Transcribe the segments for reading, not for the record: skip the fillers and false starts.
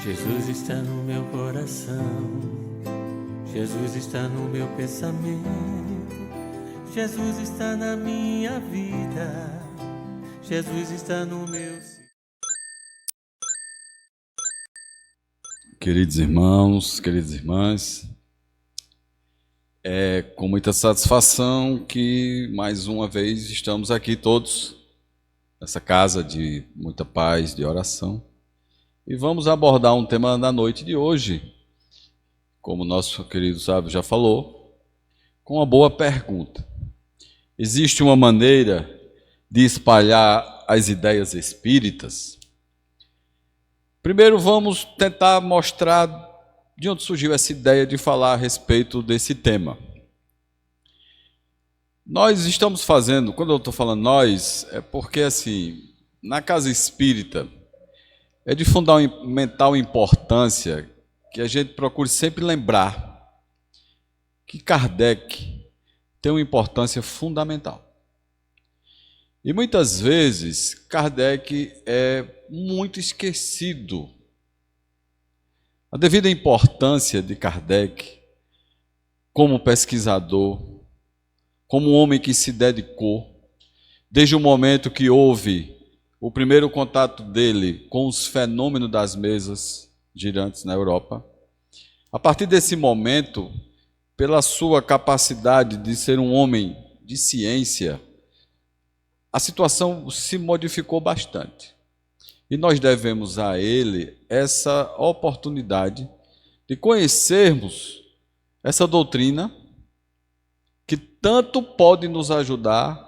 Jesus está no meu coração, Jesus está no meu pensamento, Jesus está na minha vida, Jesus está no meu... Queridos irmãos, queridas irmãs, é com muita satisfação que mais uma vez estamos aqui todos, nessa casa de muita paz, de oração, e vamos abordar um tema na noite de hoje, como nosso querido sábio já falou, com uma boa pergunta. Existe uma maneira de espalhar as ideias espíritas? Primeiro vamos tentar mostrar de onde surgiu essa ideia de falar a respeito desse tema. Nós estamos fazendo, quando eu estou falando nós, é porque assim, na casa espírita, é de fundamental importância que a gente procure sempre lembrar que Kardec tem uma importância fundamental. E muitas vezes Kardec é muito esquecido. A devida importância de Kardec como pesquisador, como um homem que se dedicou, desde o momento que houve o primeiro contato dele com os fenômenos das mesas girantes na Europa. A partir desse momento, pela sua capacidade de ser um homem de ciência, a situação se modificou bastante. E nós devemos a ele essa oportunidade de conhecermos essa doutrina que tanto pode nos ajudar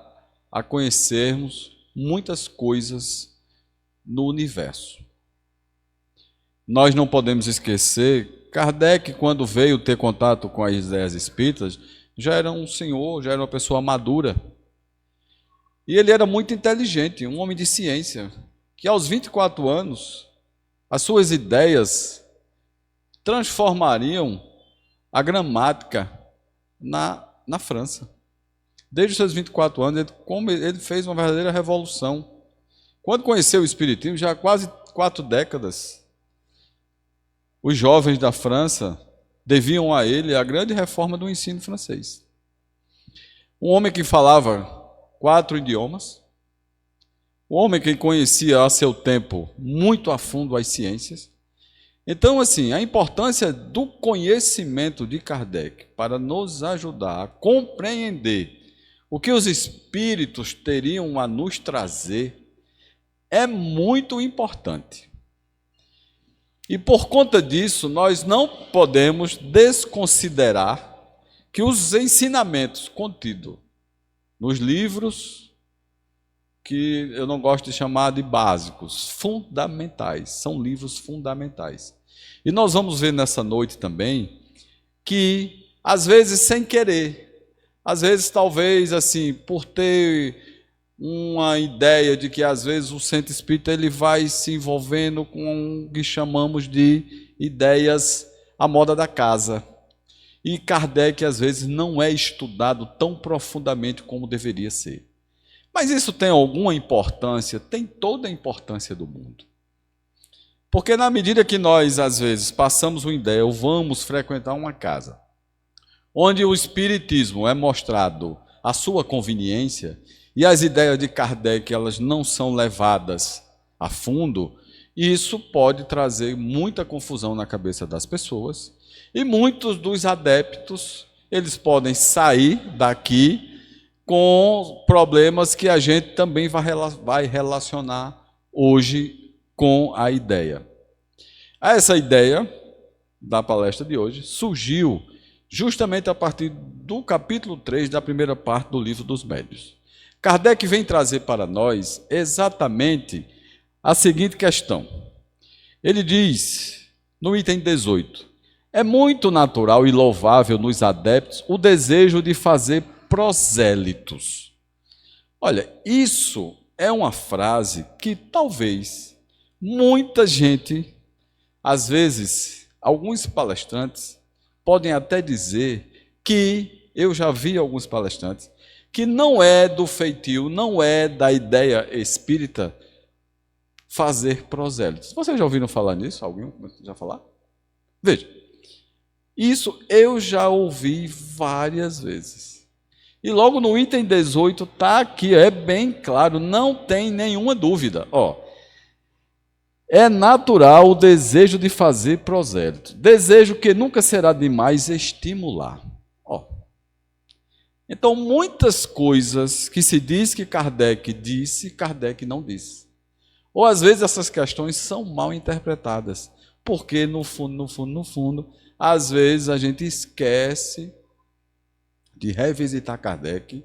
a conhecermos muitas coisas no universo. Nós não podemos esquecer, Kardec, quando veio ter contato com as ideias espíritas, já era um senhor, já era uma pessoa madura. E ele era muito inteligente, um homem de ciência, que aos 24 anos, as suas ideias transformariam a gramática na França. Desde os seus 24 anos, ele fez uma verdadeira revolução. Quando conheceu o Espiritismo, já há quase 4 décadas, os jovens da França deviam a ele a grande reforma do ensino francês. Um homem que falava 4 idiomas, um homem que conhecia a seu tempo muito a fundo as ciências. Então, assim, a importância do conhecimento de Kardec para nos ajudar a compreender o que os espíritos teriam a nos trazer é muito importante. E por conta disso, nós não podemos desconsiderar que os ensinamentos contidos nos livros, que eu não gosto de chamar de básicos, fundamentais, são livros fundamentais. E nós vamos ver nessa noite também que, às vezes sem querer, às vezes talvez assim, por ter uma ideia de que às vezes o centro espírita ele vai se envolvendo com o que chamamos de ideias à moda da casa. E Kardec, às vezes, não é estudado tão profundamente como deveria ser. Mas isso tem alguma importância? Tem toda a importância do mundo. Porque na medida que nós, às vezes, passamos uma ideia ou vamos frequentar uma casa, onde o Espiritismo é mostrado à sua conveniência, e as ideias de Kardec elas não são levadas a fundo, isso pode trazer muita confusão na cabeça das pessoas, e muitos dos adeptos, eles podem sair daqui com problemas que a gente também vai relacionar hoje com a ideia. Essa ideia da palestra de hoje surgiu justamente a partir do capítulo 3 da primeira parte do Livro dos Médiuns. Kardec vem trazer para nós exatamente a seguinte questão. Ele diz, no item 18, é muito natural e louvável nos adeptos o desejo de fazer prosélitos. Olha, isso é uma frase que talvez muita gente, às vezes, alguns palestrantes, podem até dizer que, eu já vi alguns palestrantes, que não é do feitio, não é da ideia espírita fazer prosélitos. Vocês já ouviram falar nisso? Alguém já falar? Veja, isso eu já ouvi várias vezes. E logo no item 18 está aqui, é bem claro, não tem nenhuma dúvida. É natural o desejo de fazer prosélito. Desejo que nunca será demais estimular. Então, muitas coisas que se diz que Kardec disse, Kardec não disse. Ou às vezes essas questões são mal interpretadas. Porque no fundo, às vezes a gente esquece de revisitar Kardec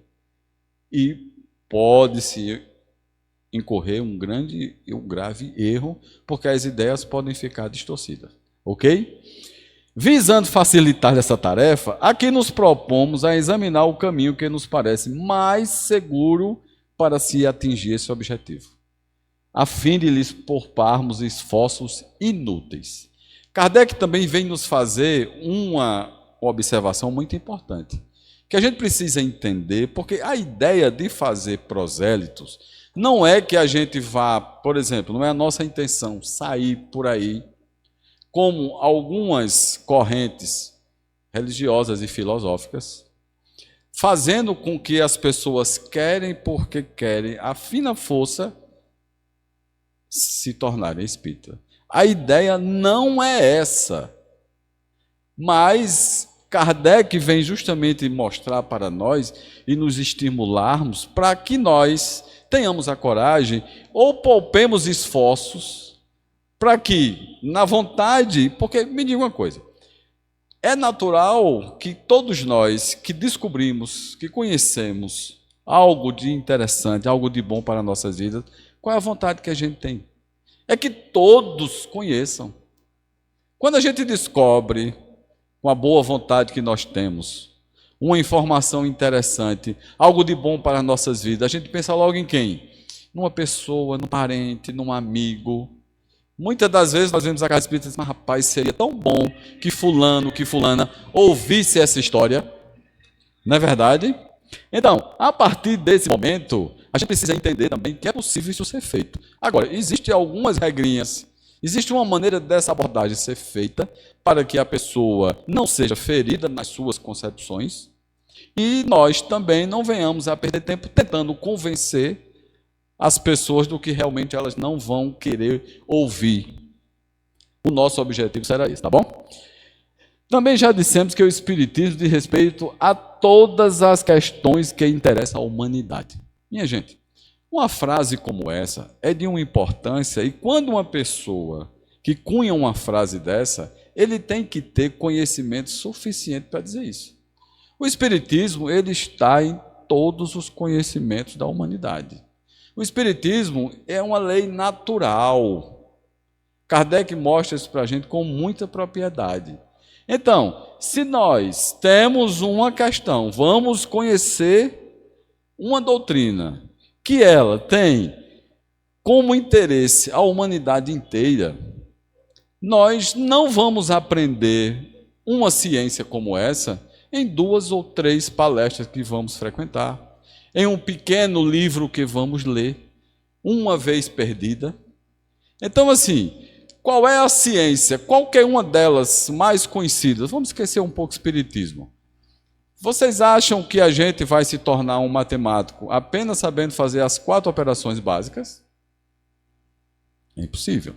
e pode-se incorrer um grande e um grave erro, porque as ideias podem ficar distorcidas. Ok? Visando facilitar essa tarefa, aqui nos propomos a examinar o caminho que nos parece mais seguro para se atingir esse objetivo, a fim de lhes pouparmos esforços inúteis. Kardec também vem nos fazer uma observação muito importante, que a gente precisa entender, porque a ideia de fazer prosélitos não é que a gente vá, por exemplo, não é a nossa intenção sair por aí, como algumas correntes religiosas e filosóficas, fazendo com que as pessoas querem porque querem, a fina força, se tornarem espírita. A ideia não é essa, mas Kardec vem justamente mostrar para nós e nos estimularmos para que nós tenhamos a coragem ou poupemos esforços para que, na vontade, porque me diga uma coisa, é natural que todos nós que descobrimos, que conhecemos algo de interessante, algo de bom para nossas vidas, qual é a vontade que a gente tem? É que todos conheçam. Quando a gente descobre, com a boa vontade que nós temos, uma informação interessante, algo de bom para as nossas vidas, a gente pensa logo em quem? Numa pessoa, num parente, num amigo. Muitas das vezes nós vemos a casa espírita e dizemos, mas rapaz, seria tão bom que fulano, que fulana ouvisse essa história. Não é verdade? Então, a partir desse momento, a gente precisa entender também que é possível isso ser feito. Agora, existem algumas regrinhas, existe uma maneira dessa abordagem ser feita para que a pessoa não seja ferida nas suas concepções e nós também não venhamos a perder tempo tentando convencer as pessoas do que realmente elas não vão querer ouvir. O nosso objetivo será esse, tá bom? Também já dissemos que o Espiritismo diz respeito a todas as questões que interessam à humanidade. Minha gente, uma frase como essa é de uma importância, e quando uma pessoa que cunha uma frase dessa, ele tem que ter conhecimento suficiente para dizer isso. O Espiritismo, ele está em todos os conhecimentos da humanidade. O Espiritismo é uma lei natural. Kardec mostra isso para a gente com muita propriedade. Então, se nós temos uma questão, vamos conhecer uma doutrina que ela tem como interesse a humanidade inteira, nós não vamos aprender uma ciência como essa em 2 ou 3 palestras que vamos frequentar, em um pequeno livro que vamos ler, uma vez perdida. Então, assim, qual é a ciência? Qualquer uma delas mais conhecidas. Vamos esquecer um pouco o espiritismo. Vocês acham que a gente vai se tornar um matemático apenas sabendo fazer as 4 operações básicas? É impossível.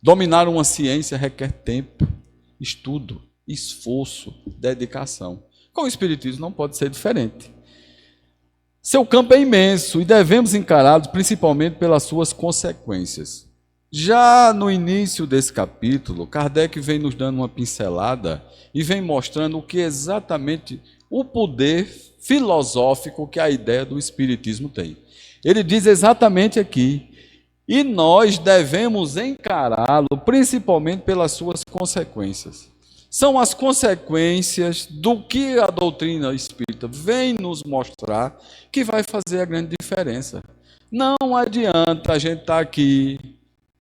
Dominar uma ciência requer tempo, estudo, esforço, dedicação. Com o espiritismo não pode ser diferente. Seu campo é imenso e devemos encará-lo principalmente pelas suas consequências. Já no início desse capítulo, Kardec vem nos dando uma pincelada e vem mostrando o que exatamente o poder filosófico que a ideia do espiritismo tem. Ele diz exatamente aqui, e nós devemos encará-lo principalmente pelas suas consequências. São as consequências do que a doutrina espírita vem nos mostrar que vai fazer a grande diferença. Não adianta a gente estar aqui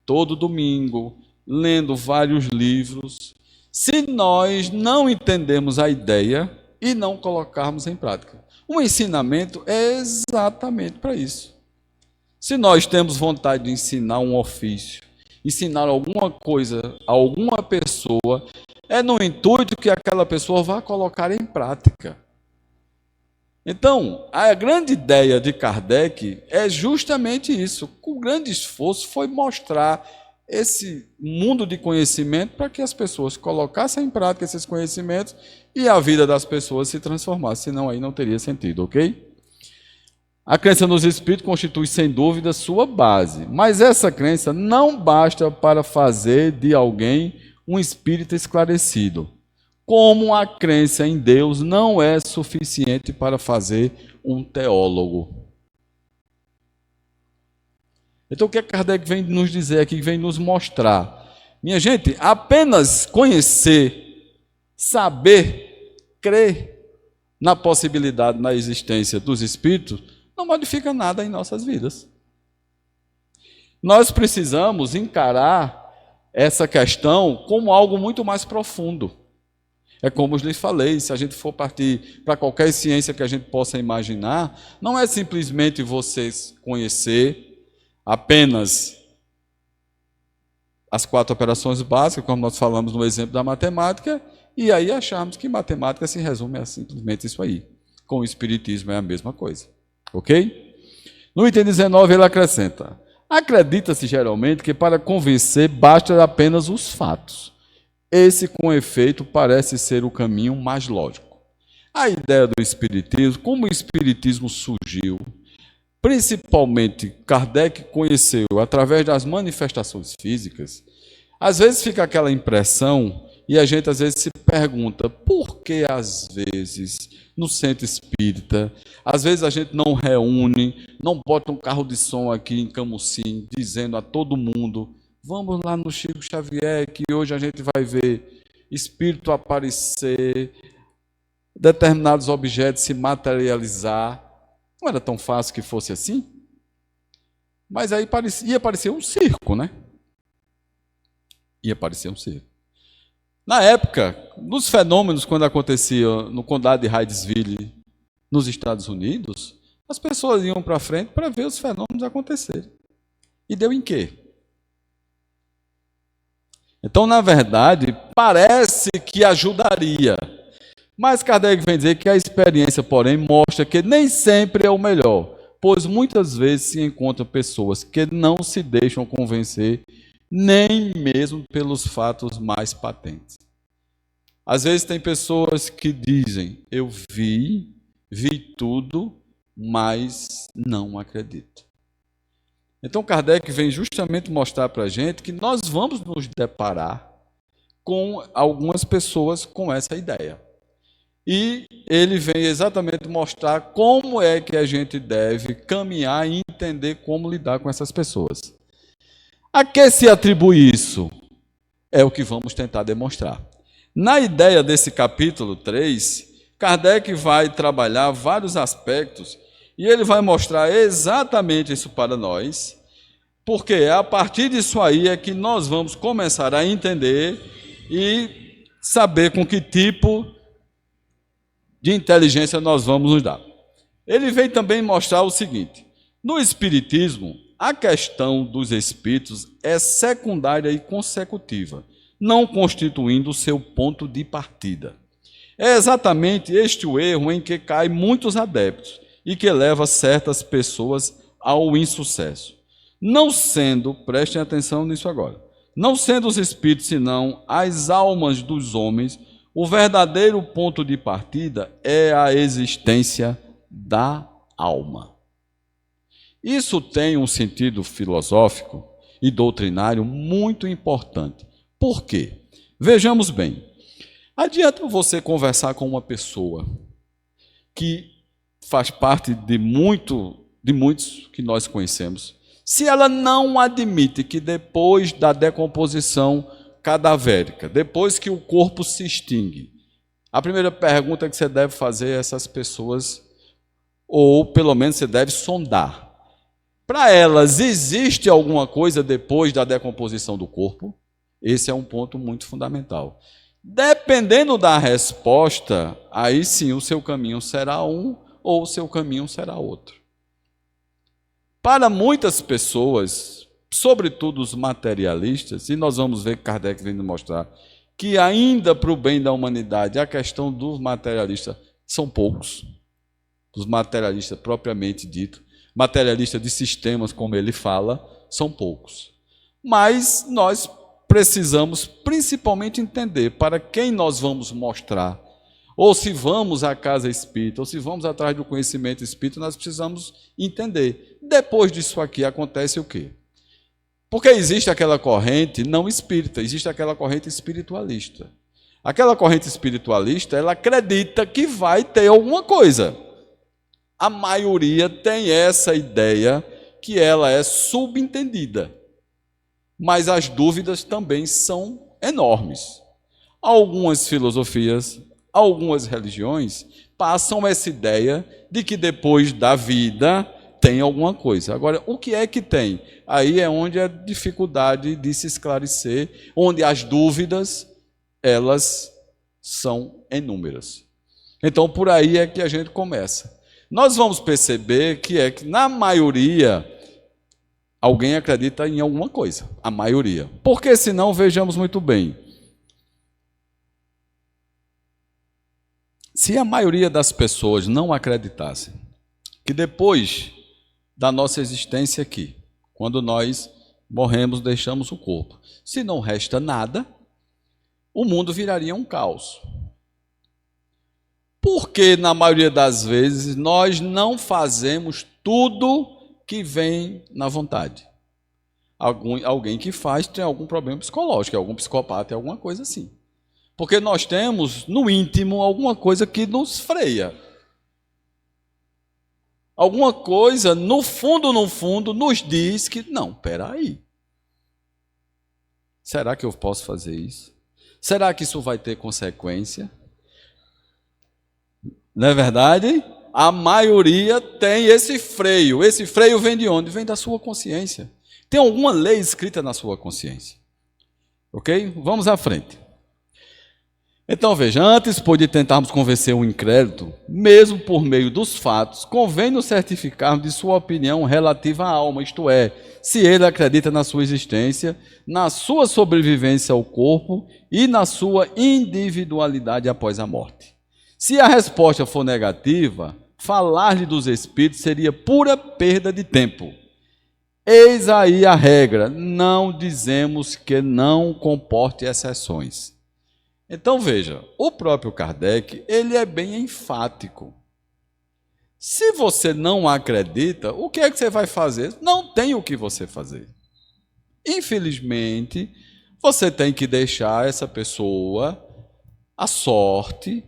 todo domingo lendo vários livros se nós não entendermos a ideia e não colocarmos em prática. O ensinamento é exatamente para isso. Se nós temos vontade de ensinar um ofício, ensinar alguma coisa a alguma pessoa, é no intuito que aquela pessoa vá colocar em prática. Então, a grande ideia de Kardec é justamente isso. Com grande esforço foi mostrar esse mundo de conhecimento para que as pessoas colocassem em prática esses conhecimentos e a vida das pessoas se transformasse, senão aí não teria sentido, ok? A crença nos espíritos constitui, sem dúvida, sua base, mas essa crença não basta para fazer de alguém um espírita esclarecido, como a crença em Deus não é suficiente para fazer um teólogo. Então, o que Kardec vem nos dizer aqui, vem nos mostrar? Minha gente, apenas conhecer, saber, crer na possibilidade, na existência dos espíritos, não modifica nada em nossas vidas. Nós precisamos encarar essa questão como algo muito mais profundo. É como eu lhes falei, se a gente for partir para qualquer ciência que a gente possa imaginar, não é simplesmente você conhecer apenas as 4 operações básicas, como nós falamos no exemplo da matemática, e aí acharmos que matemática se resume a simplesmente isso aí. Com o espiritismo é a mesma coisa. Ok? No item 19 ele acrescenta: acredita-se geralmente que para convencer basta apenas os fatos. Esse, com efeito, parece ser o caminho mais lógico. A ideia do espiritismo, como o espiritismo surgiu, principalmente Kardec conheceu através das manifestações físicas, às vezes fica aquela impressão, e a gente às vezes se pergunta, por que às vezes no centro espírita, às vezes a gente não reúne, não bota um carro de som aqui em Camusim, dizendo a todo mundo, vamos lá no Chico Xavier, que hoje a gente vai ver espírito aparecer, determinados objetos se materializar. Não era tão fácil que fosse assim? Mas aí ia parecer um circo, né? Ia parecer um circo. Na época, nos fenômenos, quando acontecia no condado de Hydesville, nos Estados Unidos, as pessoas iam para frente para ver os fenômenos acontecerem. E deu em quê? Então, na verdade, parece que ajudaria. Mas Kardec vem dizer que a experiência, porém, mostra que nem sempre é o melhor, pois muitas vezes se encontram pessoas que não se deixam convencer nem mesmo pelos fatos mais patentes. Às vezes tem pessoas que dizem, eu vi tudo, mas não acredito. Então Kardec vem justamente mostrar para a gente que nós vamos nos deparar com algumas pessoas com essa ideia. E ele vem exatamente mostrar como é que a gente deve caminhar e entender como lidar com essas pessoas. A que se atribui isso? É o que vamos tentar demonstrar. Na ideia desse capítulo 3, Kardec vai trabalhar vários aspectos e ele vai mostrar exatamente isso para nós, porque a partir disso aí é que nós vamos começar a entender e saber com que tipo de inteligência nós vamos nos dar. Ele vem também mostrar o seguinte: no Espiritismo, a questão dos espíritos é secundária e consecutiva, não constituindo o seu ponto de partida. É exatamente este o erro em que caem muitos adeptos e que leva certas pessoas ao insucesso. Não sendo, prestem atenção nisso agora, não sendo os espíritos senão as almas dos homens, o verdadeiro ponto de partida é a existência da alma. Isso tem um sentido filosófico e doutrinário muito importante. Por quê? Vejamos bem. Adianta você conversar com uma pessoa que faz parte de muitos que nós conhecemos, se ela não admite que depois da decomposição cadavérica, depois que o corpo se extingue, a primeira pergunta que você deve fazer a essas pessoas, ou pelo menos você deve sondar, para elas, existe alguma coisa depois da decomposição do corpo? Esse é um ponto muito fundamental. Dependendo da resposta, aí sim o seu caminho será um ou o seu caminho será outro. Para muitas pessoas, sobretudo os materialistas, e nós vamos ver que Kardec vem nos mostrar que ainda para o bem da humanidade a questão dos materialistas são poucos, os materialistas propriamente dito, materialistas de sistemas, como ele fala, são poucos. Mas nós precisamos principalmente entender para quem nós vamos mostrar, ou se vamos à casa espírita, ou se vamos atrás do conhecimento espírita, nós precisamos entender. Depois disso aqui acontece o quê? Porque existe aquela corrente não espírita, existe aquela corrente espiritualista. Aquela corrente espiritualista, ela acredita que vai ter alguma coisa. A maioria tem essa ideia que ela é subentendida. Mas as dúvidas também são enormes. Algumas filosofias, algumas religiões passam essa ideia de que depois da vida tem alguma coisa. Agora, o que é que tem? Aí é onde a dificuldade de se esclarecer, onde as dúvidas, elas são inúmeras. Então, por aí é que a gente começa. Nós vamos perceber que na maioria, alguém acredita em alguma coisa. A maioria. Porque senão, vejamos muito bem. Se a maioria das pessoas não acreditassem que depois da nossa existência aqui, quando nós morremos, deixamos o corpo, se não resta nada, o mundo viraria um caos. Porque, na maioria das vezes, nós não fazemos tudo que vem na vontade. Alguém que faz tem algum problema psicológico, algum psicopata, alguma coisa assim. Porque nós temos, no íntimo, alguma coisa que nos freia. Alguma coisa, no fundo, nos diz que, não, espera aí. Será que eu posso fazer isso? Será que isso vai ter consequência? Não é verdade? A maioria tem esse freio. Esse freio vem de onde? Vem da sua consciência. Tem alguma lei escrita na sua consciência. Ok? Vamos à frente. Então, veja, antes de tentarmos convencer um incrédulo, mesmo por meio dos fatos, convém nos certificarmos de sua opinião relativa à alma, isto é, se ele acredita na sua existência, na sua sobrevivência ao corpo e na sua individualidade após a morte. Se a resposta for negativa, falar-lhe dos espíritos seria pura perda de tempo. Eis aí a regra, não dizemos que não comporte exceções. Então veja, o próprio Kardec, ele é bem enfático. Se você não acredita, o que é que você vai fazer? Não tem o que você fazer. Infelizmente, você tem que deixar essa pessoa à sorte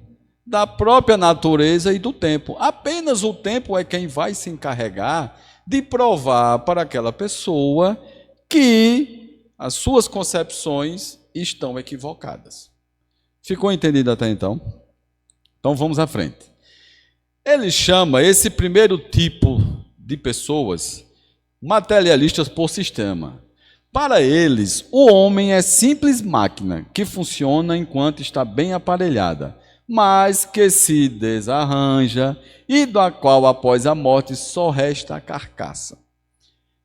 da própria natureza e do tempo. Apenas o tempo é quem vai se encarregar de provar para aquela pessoa que as suas concepções estão equivocadas. Ficou entendido até então? Então vamos à frente. Ele chama esse primeiro tipo de pessoas materialistas por sistema. Para eles, o homem é simples máquina que funciona enquanto está bem aparelhada, mas que se desarranja e da qual após a morte só resta a carcaça.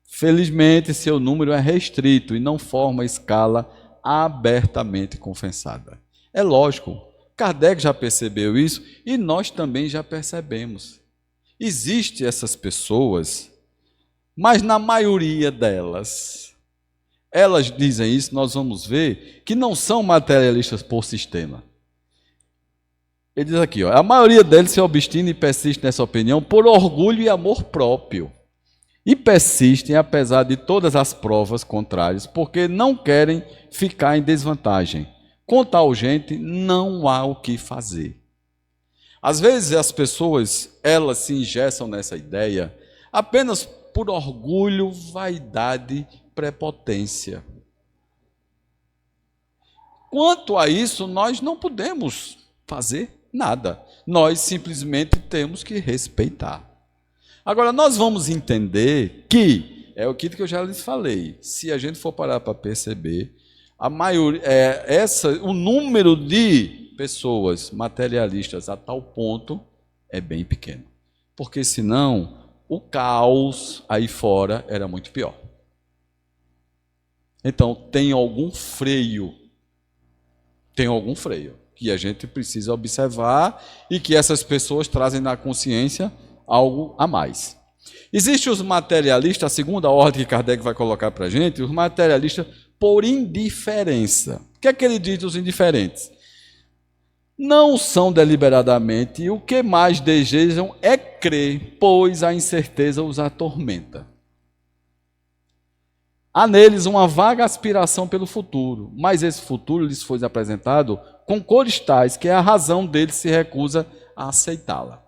Felizmente, seu número é restrito e não forma escala abertamente confessada. É lógico, Kardec já percebeu isso e nós também já percebemos. Existem essas pessoas, mas na maioria delas, elas dizem isso, nós vamos ver, que não são materialistas por sistema. Ele diz aqui, a maioria deles se obstina e persiste nessa opinião por orgulho e amor próprio. E persistem apesar de todas as provas contrárias, porque não querem ficar em desvantagem. Com tal gente, não há o que fazer. Às vezes as pessoas, elas se engessam nessa ideia apenas por orgulho, vaidade, prepotência. Quanto a isso, nós não podemos fazer nada. Nós simplesmente temos que respeitar. Agora, nós vamos entender que, é o que eu já lhes falei, se a gente for parar para perceber, a maioria, o número de pessoas materialistas a tal ponto é bem pequeno. Porque senão, o caos aí fora era muito pior. Então, tem algum freio que a gente precisa observar e que essas pessoas trazem na consciência algo a mais. Existem os materialistas, a segunda ordem que Kardec vai colocar para a gente, os materialistas por indiferença. O que é que ele diz dos indiferentes? Não são deliberadamente, e o que mais desejam é crer, pois a incerteza os atormenta. Há neles uma vaga aspiração pelo futuro, mas esse futuro lhes foi apresentado com cores tais que a razão deles se recusa a aceitá-la.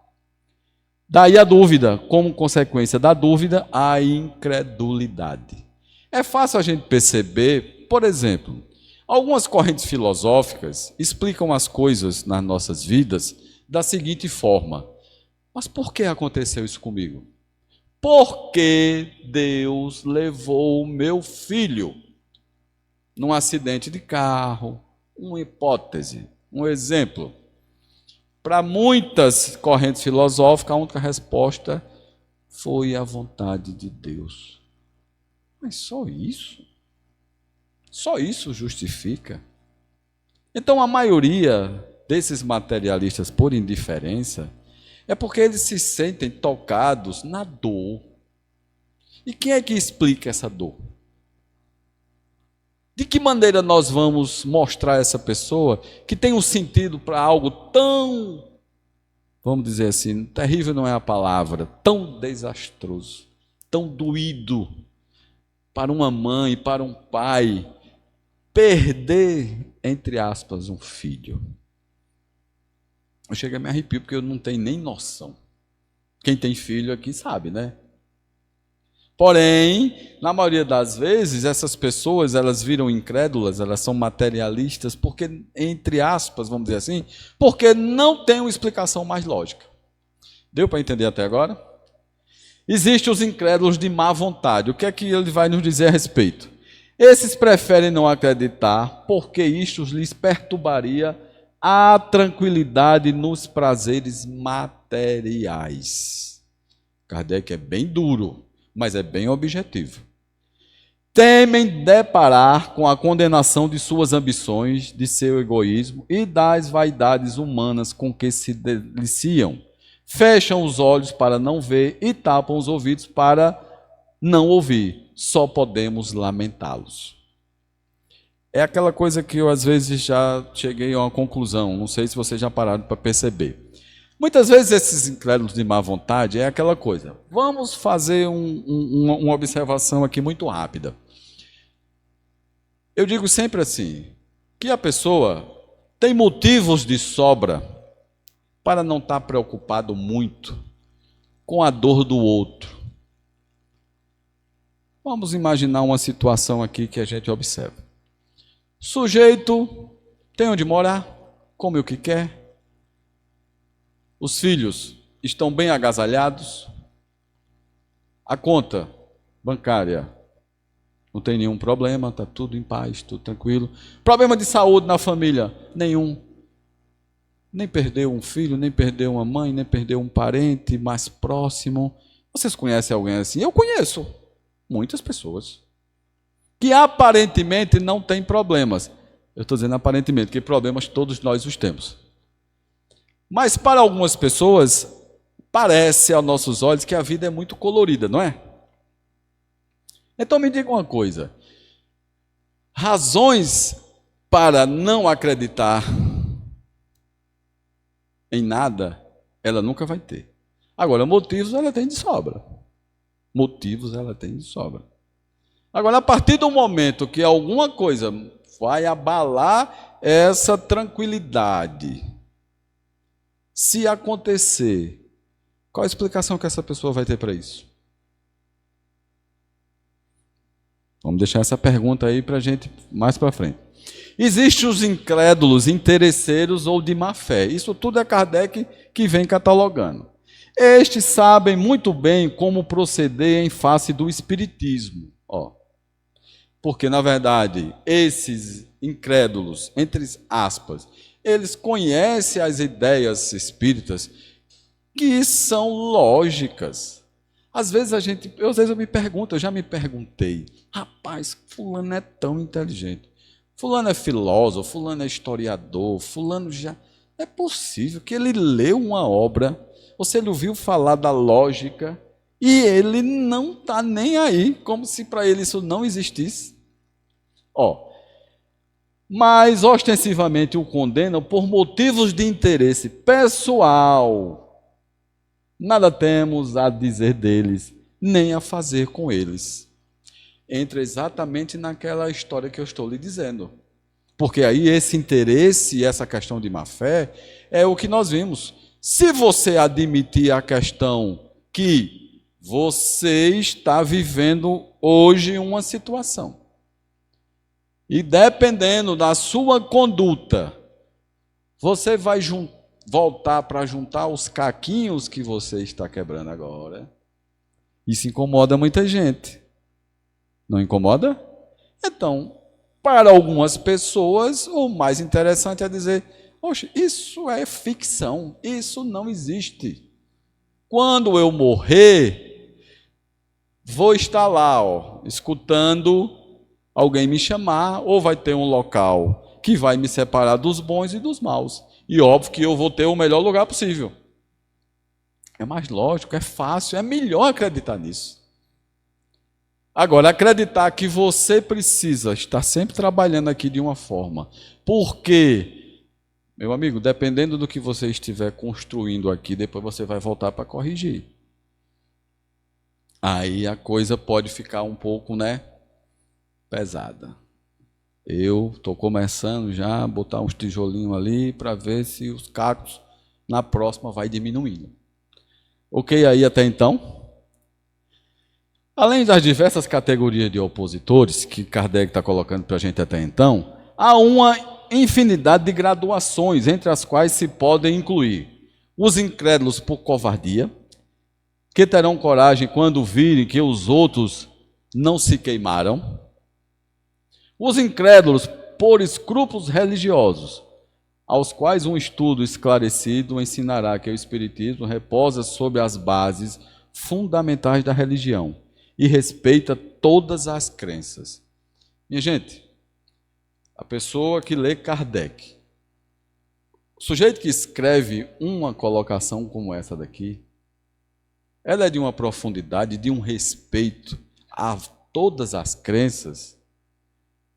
Daí a dúvida, como consequência da dúvida, a incredulidade. É fácil a gente perceber, por exemplo, algumas correntes filosóficas explicam as coisas nas nossas vidas da seguinte forma: mas por que aconteceu isso comigo? Por que Deus levou o meu filho num acidente de carro? Uma hipótese, um exemplo. Para muitas correntes filosóficas, a única resposta foi a vontade de Deus. Mas só isso? Só isso justifica? Então, a maioria desses materialistas, por indiferença, é porque eles se sentem tocados na dor. E quem é que explica essa dor? De que maneira nós vamos mostrar a essa pessoa que tem um sentido para algo tão, vamos dizer assim, terrível não é a palavra, tão desastroso, tão doído para uma mãe, para um pai, perder, entre aspas, um filho? Eu chego a me arrepio porque eu não tenho nem noção. Quem tem filho aqui sabe, né? Porém, na maioria das vezes, essas pessoas, elas viram incrédulas, elas são materialistas, porque, entre aspas, vamos dizer assim, porque não tem uma explicação mais lógica. Deu para entender até agora? Existem os incrédulos de má vontade. O que é que ele vai nos dizer a respeito? Esses preferem não acreditar, porque isto lhes perturbaria a tranquilidade nos prazeres materiais. Kardec é bem duro, mas é bem objetivo. Temem deparar com a condenação de suas ambições, de seu egoísmo e das vaidades humanas com que se deliciam. Fecham os olhos para não ver e tapam os ouvidos para não ouvir. Só podemos lamentá-los. É aquela coisa que eu às vezes já cheguei a uma conclusão, não sei se vocês já pararam para perceber. Muitas vezes esses incrédulos de má vontade é aquela coisa. Vamos fazer uma observação aqui muito rápida. Eu digo sempre assim, que a pessoa tem motivos de sobra para não estar preocupado muito com a dor do outro. Vamos imaginar uma situação aqui que a gente observa. Sujeito tem onde morar, come o que quer, os filhos estão bem agasalhados, a conta bancária não tem nenhum problema, está tudo em paz, tudo tranquilo. Problema de saúde na família? Nenhum. Nem perdeu um filho, nem perdeu uma mãe, nem perdeu um parente mais próximo. Vocês conhecem alguém assim? Eu conheço muitas pessoas que aparentemente não têm problemas. Eu estou dizendo aparentemente, que problemas todos nós os temos. Mas para algumas pessoas, parece aos nossos olhos que a vida é muito colorida, não é? Então me diga uma coisa. Razões para não acreditar em nada, ela nunca vai ter. Agora, motivos ela tem de sobra. Motivos ela tem de sobra. Agora, a partir do momento que alguma coisa vai abalar essa tranquilidade, se acontecer, qual a explicação que essa pessoa vai ter para isso? Vamos deixar essa pergunta aí para a gente mais para frente. Existem os incrédulos, interesseiros ou de má fé. Isso tudo é Kardec que vem catalogando. Estes sabem muito bem como proceder em face do espiritismo. Porque, na verdade, esses incrédulos, entre aspas, eles conhecem as ideias espíritas que são lógicas. Às vezes eu me pergunto, eu já me perguntei, rapaz, fulano é tão inteligente, fulano é filósofo, fulano é historiador, fulano já... É possível que ele leu uma obra, você ele ouviu falar da lógica, e ele não está nem aí, como se para ele isso não existisse. Mas ostensivamente o condenam por motivos de interesse pessoal. Nada temos a dizer deles, nem a fazer com eles. Entra exatamente naquela história que eu estou lhe dizendo. Porque aí esse interesse e essa questão de má-fé é o que nós vimos. Se você admitir a questão que você está vivendo hoje uma situação, e dependendo da sua conduta, você vai voltar para juntar os caquinhos que você está quebrando agora. Isso incomoda muita gente. Não incomoda? Então, para algumas pessoas, o mais interessante é dizer: poxa, isso é ficção, isso não existe. Quando eu morrer, vou estar lá, escutando alguém me chamar, ou vai ter um local que vai me separar dos bons e dos maus. E óbvio que eu vou ter o melhor lugar possível. É mais lógico, é fácil, é melhor acreditar nisso. Agora, acreditar que você precisa estar sempre trabalhando aqui de uma forma, porque, meu amigo, dependendo do que você estiver construindo aqui, depois você vai voltar para corrigir. Aí a coisa pode ficar um pouco, pesada. Eu estou começando já a botar uns tijolinhos ali para ver se os cacos na próxima vai diminuindo. Ok aí até então? Além das diversas categorias de opositores que Kardec está colocando para a gente até então, há uma infinidade de graduações, entre as quais se podem incluir os incrédulos por covardia, que terão coragem quando virem que os outros não se queimaram, os incrédulos por escrúpulos religiosos, aos quais um estudo esclarecido ensinará que o Espiritismo repousa sobre as bases fundamentais da religião e respeita todas as crenças. Minha gente, a pessoa que lê Kardec, o sujeito que escreve uma colocação como essa daqui, ela é de uma profundidade, de um respeito a todas as crenças,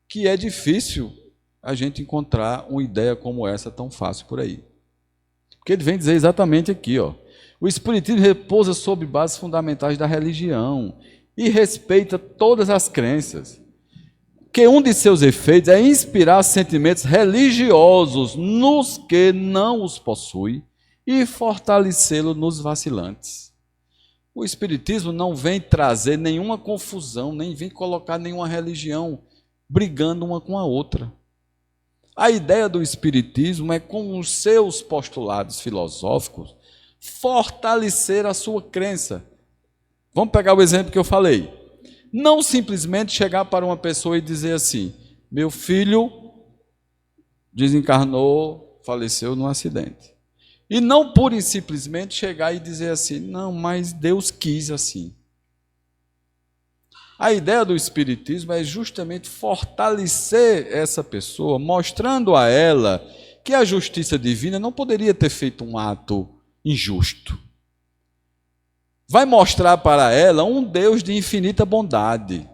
que é difícil a gente encontrar uma ideia como essa tão fácil por aí. Porque ele vem dizer exatamente aqui, o Espiritismo repousa sobre bases fundamentais da religião e respeita todas as crenças, que um de seus efeitos é inspirar sentimentos religiosos nos que não os possui e fortalecê-los nos vacilantes. O Espiritismo não vem trazer nenhuma confusão, nem vem colocar nenhuma religião brigando uma com a outra. A ideia do Espiritismo é, com os seus postulados filosóficos, fortalecer a sua crença. Vamos pegar o exemplo que eu falei. Não simplesmente chegar para uma pessoa e dizer assim: meu filho desencarnou, faleceu num acidente. E não pura e simplesmente chegar e dizer assim: não, mas Deus quis assim. A ideia do Espiritismo é justamente fortalecer essa pessoa, mostrando a ela que a justiça divina não poderia ter feito um ato injusto. Vai mostrar para ela um Deus de infinita bondade.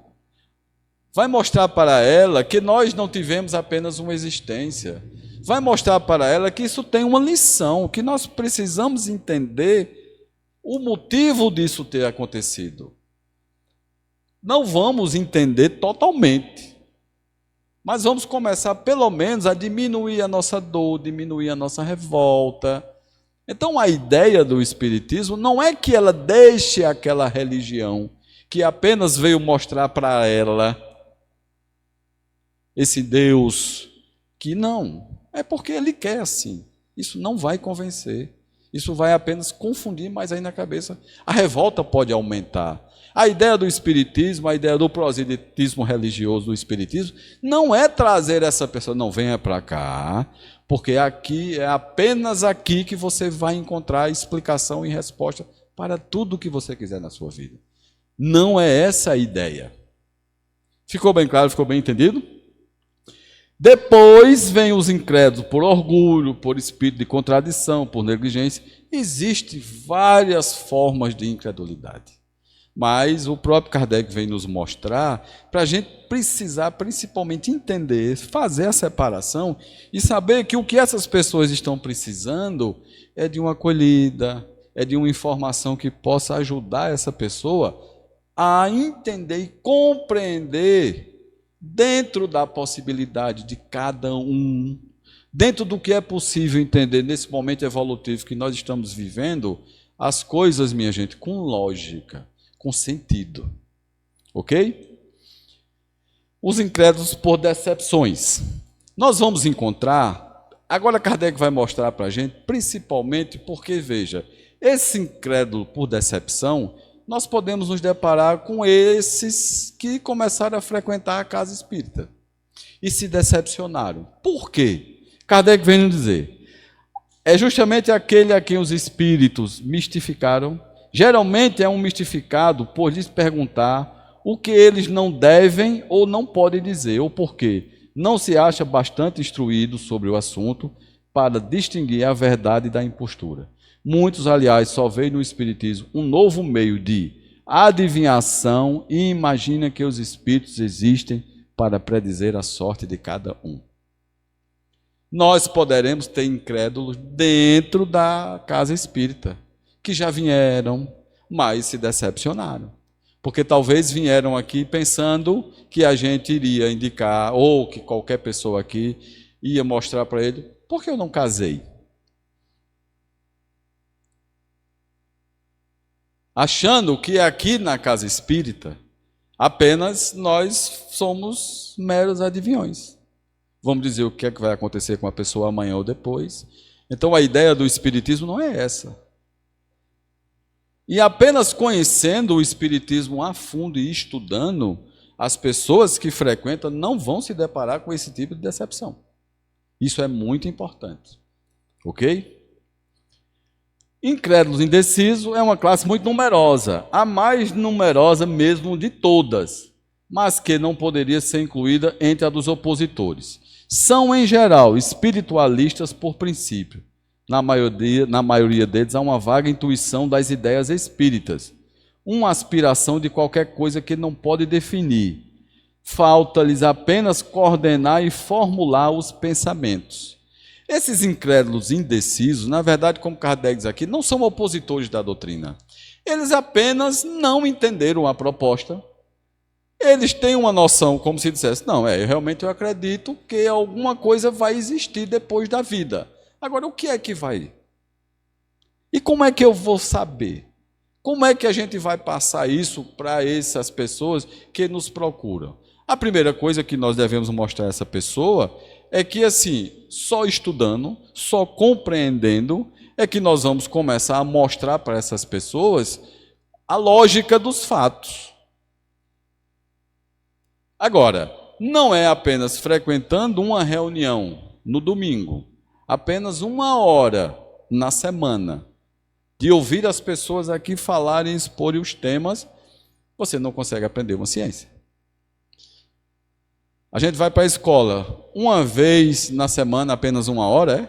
Vai mostrar para ela que nós não tivemos apenas uma existência. Vai mostrar para ela que isso tem uma lição, que nós precisamos entender o motivo disso ter acontecido. Não vamos entender totalmente, mas vamos começar pelo menos a diminuir a nossa dor, diminuir a nossa revolta. Então a ideia do Espiritismo não é que ela deixe aquela religião que apenas veio mostrar para ela esse Deus que não, é porque ele quer assim. Isso não vai convencer, isso vai apenas confundir mais aí na cabeça. A revolta pode aumentar. A ideia do Espiritismo, a ideia do proselitismo religioso do Espiritismo, não é trazer essa pessoa, não, venha para cá, porque aqui é apenas aqui que você vai encontrar explicação e resposta para tudo o que você quiser na sua vida. Não é essa a ideia. Ficou bem claro? Ficou bem entendido? Depois vem os incrédulos por orgulho, por espírito de contradição, por negligência. Existem várias formas de incredulidade. Mas o próprio Kardec vem nos mostrar para a gente precisar principalmente entender, fazer a separação e saber que o que essas pessoas estão precisando é de uma acolhida, é de uma informação que possa ajudar essa pessoa a entender e compreender dentro da possibilidade de cada um, dentro do que é possível entender nesse momento evolutivo que nós estamos vivendo, as coisas, minha gente, com lógica, com sentido. Ok? Os incrédulos por decepções. Nós vamos encontrar, agora Kardec vai mostrar para a gente, principalmente porque, veja, esse incrédulo por decepção, nós podemos nos deparar com esses que começaram a frequentar a casa espírita e se decepcionaram. Por quê? Kardec vem nos dizer, é justamente aquele a quem os espíritos mistificaram. Geralmente é um mistificado por lhes perguntar o que eles não devem ou não podem dizer, ou porque não se acha bastante instruído sobre o assunto para distinguir a verdade da impostura. Muitos, aliás, só veem no Espiritismo um novo meio de adivinhação e imaginam que os espíritos existem para predizer a sorte de cada um. Nós poderemos ter incrédulos dentro da casa espírita, que já vieram, mas se decepcionaram. Porque talvez vieram aqui pensando que a gente iria indicar, ou que qualquer pessoa aqui ia mostrar para ele, por que eu não casei? Achando que aqui na casa espírita, apenas nós somos meros adivinhões. Vamos dizer o que é que vai acontecer com a pessoa amanhã ou depois. Então a ideia do espiritismo não é essa. E apenas conhecendo o espiritismo a fundo e estudando, as pessoas que frequentam não vão se deparar com esse tipo de decepção. Isso é muito importante. Ok? Incrédulos indecisos é uma classe muito numerosa, a mais numerosa mesmo de todas, mas que não poderia ser incluída entre a dos opositores. São, em geral, espiritualistas por princípio. Na maioria deles há uma vaga intuição das ideias espíritas, uma aspiração de qualquer coisa que não pode definir. Falta-lhes apenas coordenar e formular os pensamentos. Esses incrédulos indecisos, na verdade, como Kardec diz aqui, não são opositores da doutrina. Eles apenas não entenderam a proposta. Eles têm uma noção, como se dissesse, não, realmente eu acredito que alguma coisa vai existir depois da vida. Agora, o que é que vai? E como é que eu vou saber? Como é que a gente vai passar isso para essas pessoas que nos procuram? A primeira coisa que nós devemos mostrar a essa pessoa é que, assim, só estudando, só compreendendo, é que nós vamos começar a mostrar para essas pessoas a lógica dos fatos. Agora, não é apenas frequentando uma reunião no domingo, apenas 1 hora na semana, de ouvir as pessoas aqui falarem e exporem os temas, você não consegue aprender uma ciência. A gente vai para a escola uma vez na semana, apenas 1 hora, é?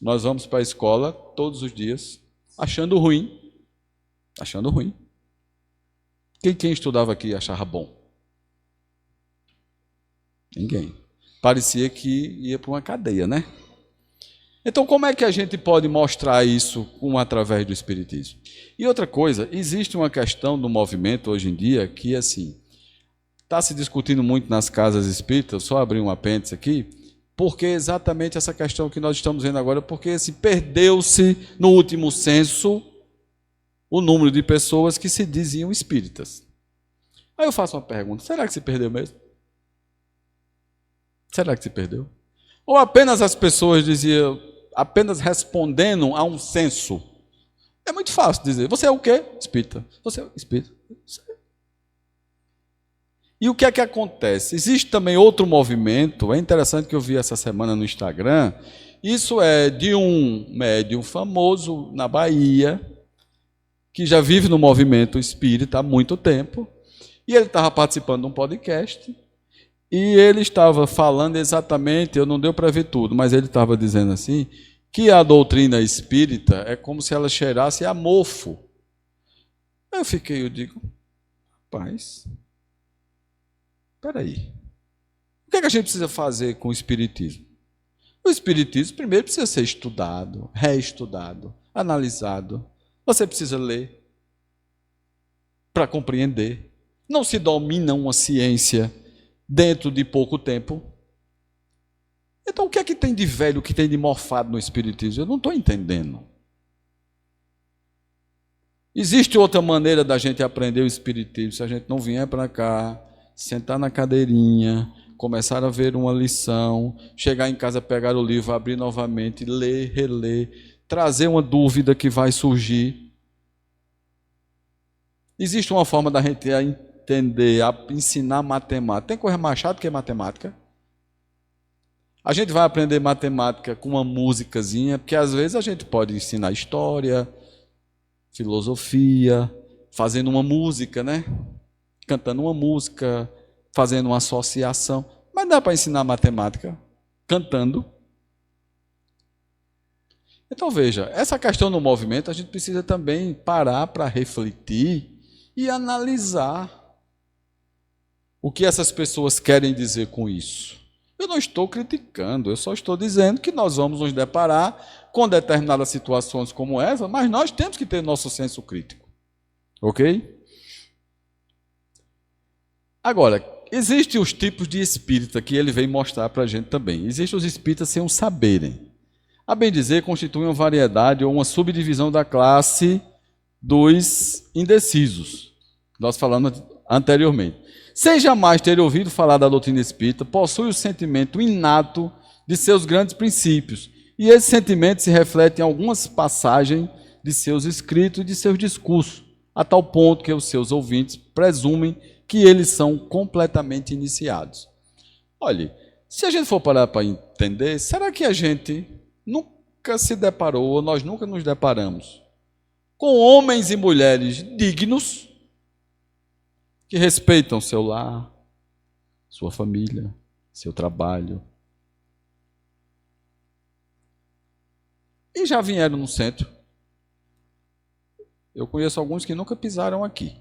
Nós vamos para a escola todos os dias, achando ruim. Achando ruim. Quem estudava aqui achava bom? Ninguém. Parecia que ia para uma cadeia, né? Então, como é que a gente pode mostrar isso através do Espiritismo? E outra coisa, existe uma questão do movimento hoje em dia que, assim, está se discutindo muito nas casas espíritas, só abrir um apêndice aqui, porque exatamente essa questão que nós estamos vendo agora, porque assim, perdeu-se no último censo o número de pessoas que se diziam espíritas. Aí eu faço uma pergunta, será que se perdeu mesmo? Será que se perdeu? Ou apenas as pessoas diziam, apenas respondendo a um censo? É muito fácil dizer, você é o quê? Espírita. Você é espírita. E o que é que acontece? Existe também outro movimento, é interessante que eu vi essa semana no Instagram, Isso é de um médium famoso na Bahia, que já vive no movimento espírita há muito tempo, e ele estava participando de um podcast, e ele estava falando exatamente, eu não deu para ver tudo, mas ele estava dizendo assim, que a doutrina espírita é como se ela cheirasse a mofo. Eu digo, rapaz, espera aí. O que é que a gente precisa fazer com o espiritismo? O espiritismo primeiro precisa ser estudado, reestudado, analisado. Você precisa ler para compreender. Não se domina uma ciência dentro de pouco tempo. Então o que é que tem de velho, o que tem de morfado no espiritismo? Eu não estou entendendo. Existe outra maneira da gente aprender o espiritismo, se a gente não vier para cá, sentar na cadeirinha, começar a ver uma lição, chegar em casa, pegar o livro, abrir novamente, ler, reler, trazer uma dúvida que vai surgir. Existe uma forma da gente entender, ensinar matemática. Tem coisa mais chata que matemática? A gente vai aprender matemática com uma musicazinha, porque às vezes a gente pode ensinar história, filosofia, fazendo uma música, né? Cantando uma música, fazendo uma associação. Mas dá para ensinar matemática cantando. Então veja, essa questão do movimento a gente precisa também parar para refletir e analisar o que essas pessoas querem dizer com isso. Eu não estou criticando, eu só estou dizendo que nós vamos nos deparar com determinadas situações como essa, mas nós temos que ter nosso senso crítico. Ok? Agora, existem os tipos de espírita que ele vem mostrar para a gente também. Existem os espíritas sem o saberem. A bem dizer, constituem uma variedade ou uma subdivisão da classe dos indecisos. Nós falamos anteriormente. Sem jamais ter ouvido falar da doutrina espírita, possui o sentimento inato de seus grandes princípios. E esse sentimento se reflete em algumas passagens de seus escritos e de seus discursos, a tal ponto que os seus ouvintes presumem que eles são completamente iniciados. Olhe, se a gente for parar para entender, será que a gente nunca se deparou, ou nós nunca nos deparamos, com homens e mulheres dignos, que respeitam seu lar, sua família, seu trabalho, e já vieram no centro? Eu conheço alguns que nunca pisaram aqui.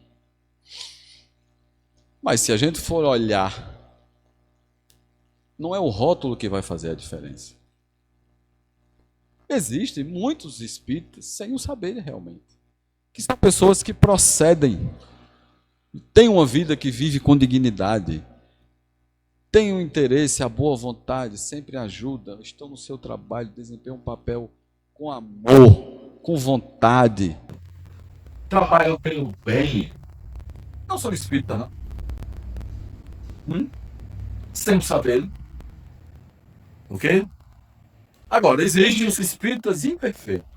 Mas se a gente for olhar, não é o rótulo que vai fazer a diferença. Existem muitos espíritas sem o saber realmente, que são pessoas que procedem, têm uma vida que vive com dignidade, têm o interesse, a boa vontade, sempre ajuda, estão no seu trabalho, desempenham um papel com amor, com vontade, trabalham pelo bem. Não são espíritas, não. Sem saber. Ok? Agora, existem os espíritas imperfeitos.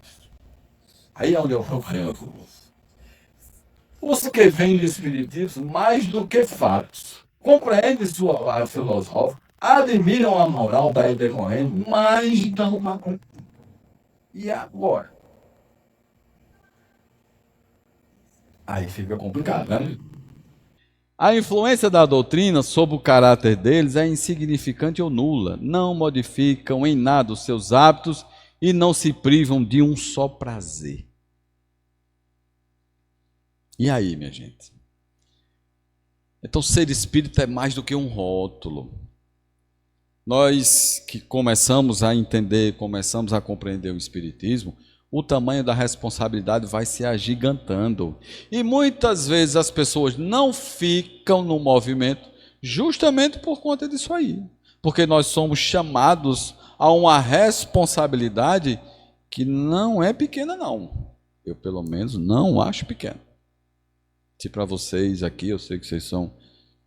Aí é onde eu problema. Os que vêm do espiritismo mais do que fatos. Compreendem sua filosofia, admiram a moral da decorrente, mas não uma. E agora? Aí fica complicado, né? A influência da doutrina sobre o caráter deles é insignificante ou nula. Não modificam em nada os seus hábitos e não se privam de um só prazer. E aí, minha gente? Então, ser espírita é mais do que um rótulo. Nós que começamos a entender, começamos a compreender o espiritismo, o tamanho da responsabilidade vai se agigantando. E muitas vezes as pessoas não ficam no movimento justamente por conta disso aí. Porque nós somos chamados a uma responsabilidade que não é pequena, não. Eu, pelo menos, não acho pequena. Se para vocês aqui, eu sei que vocês são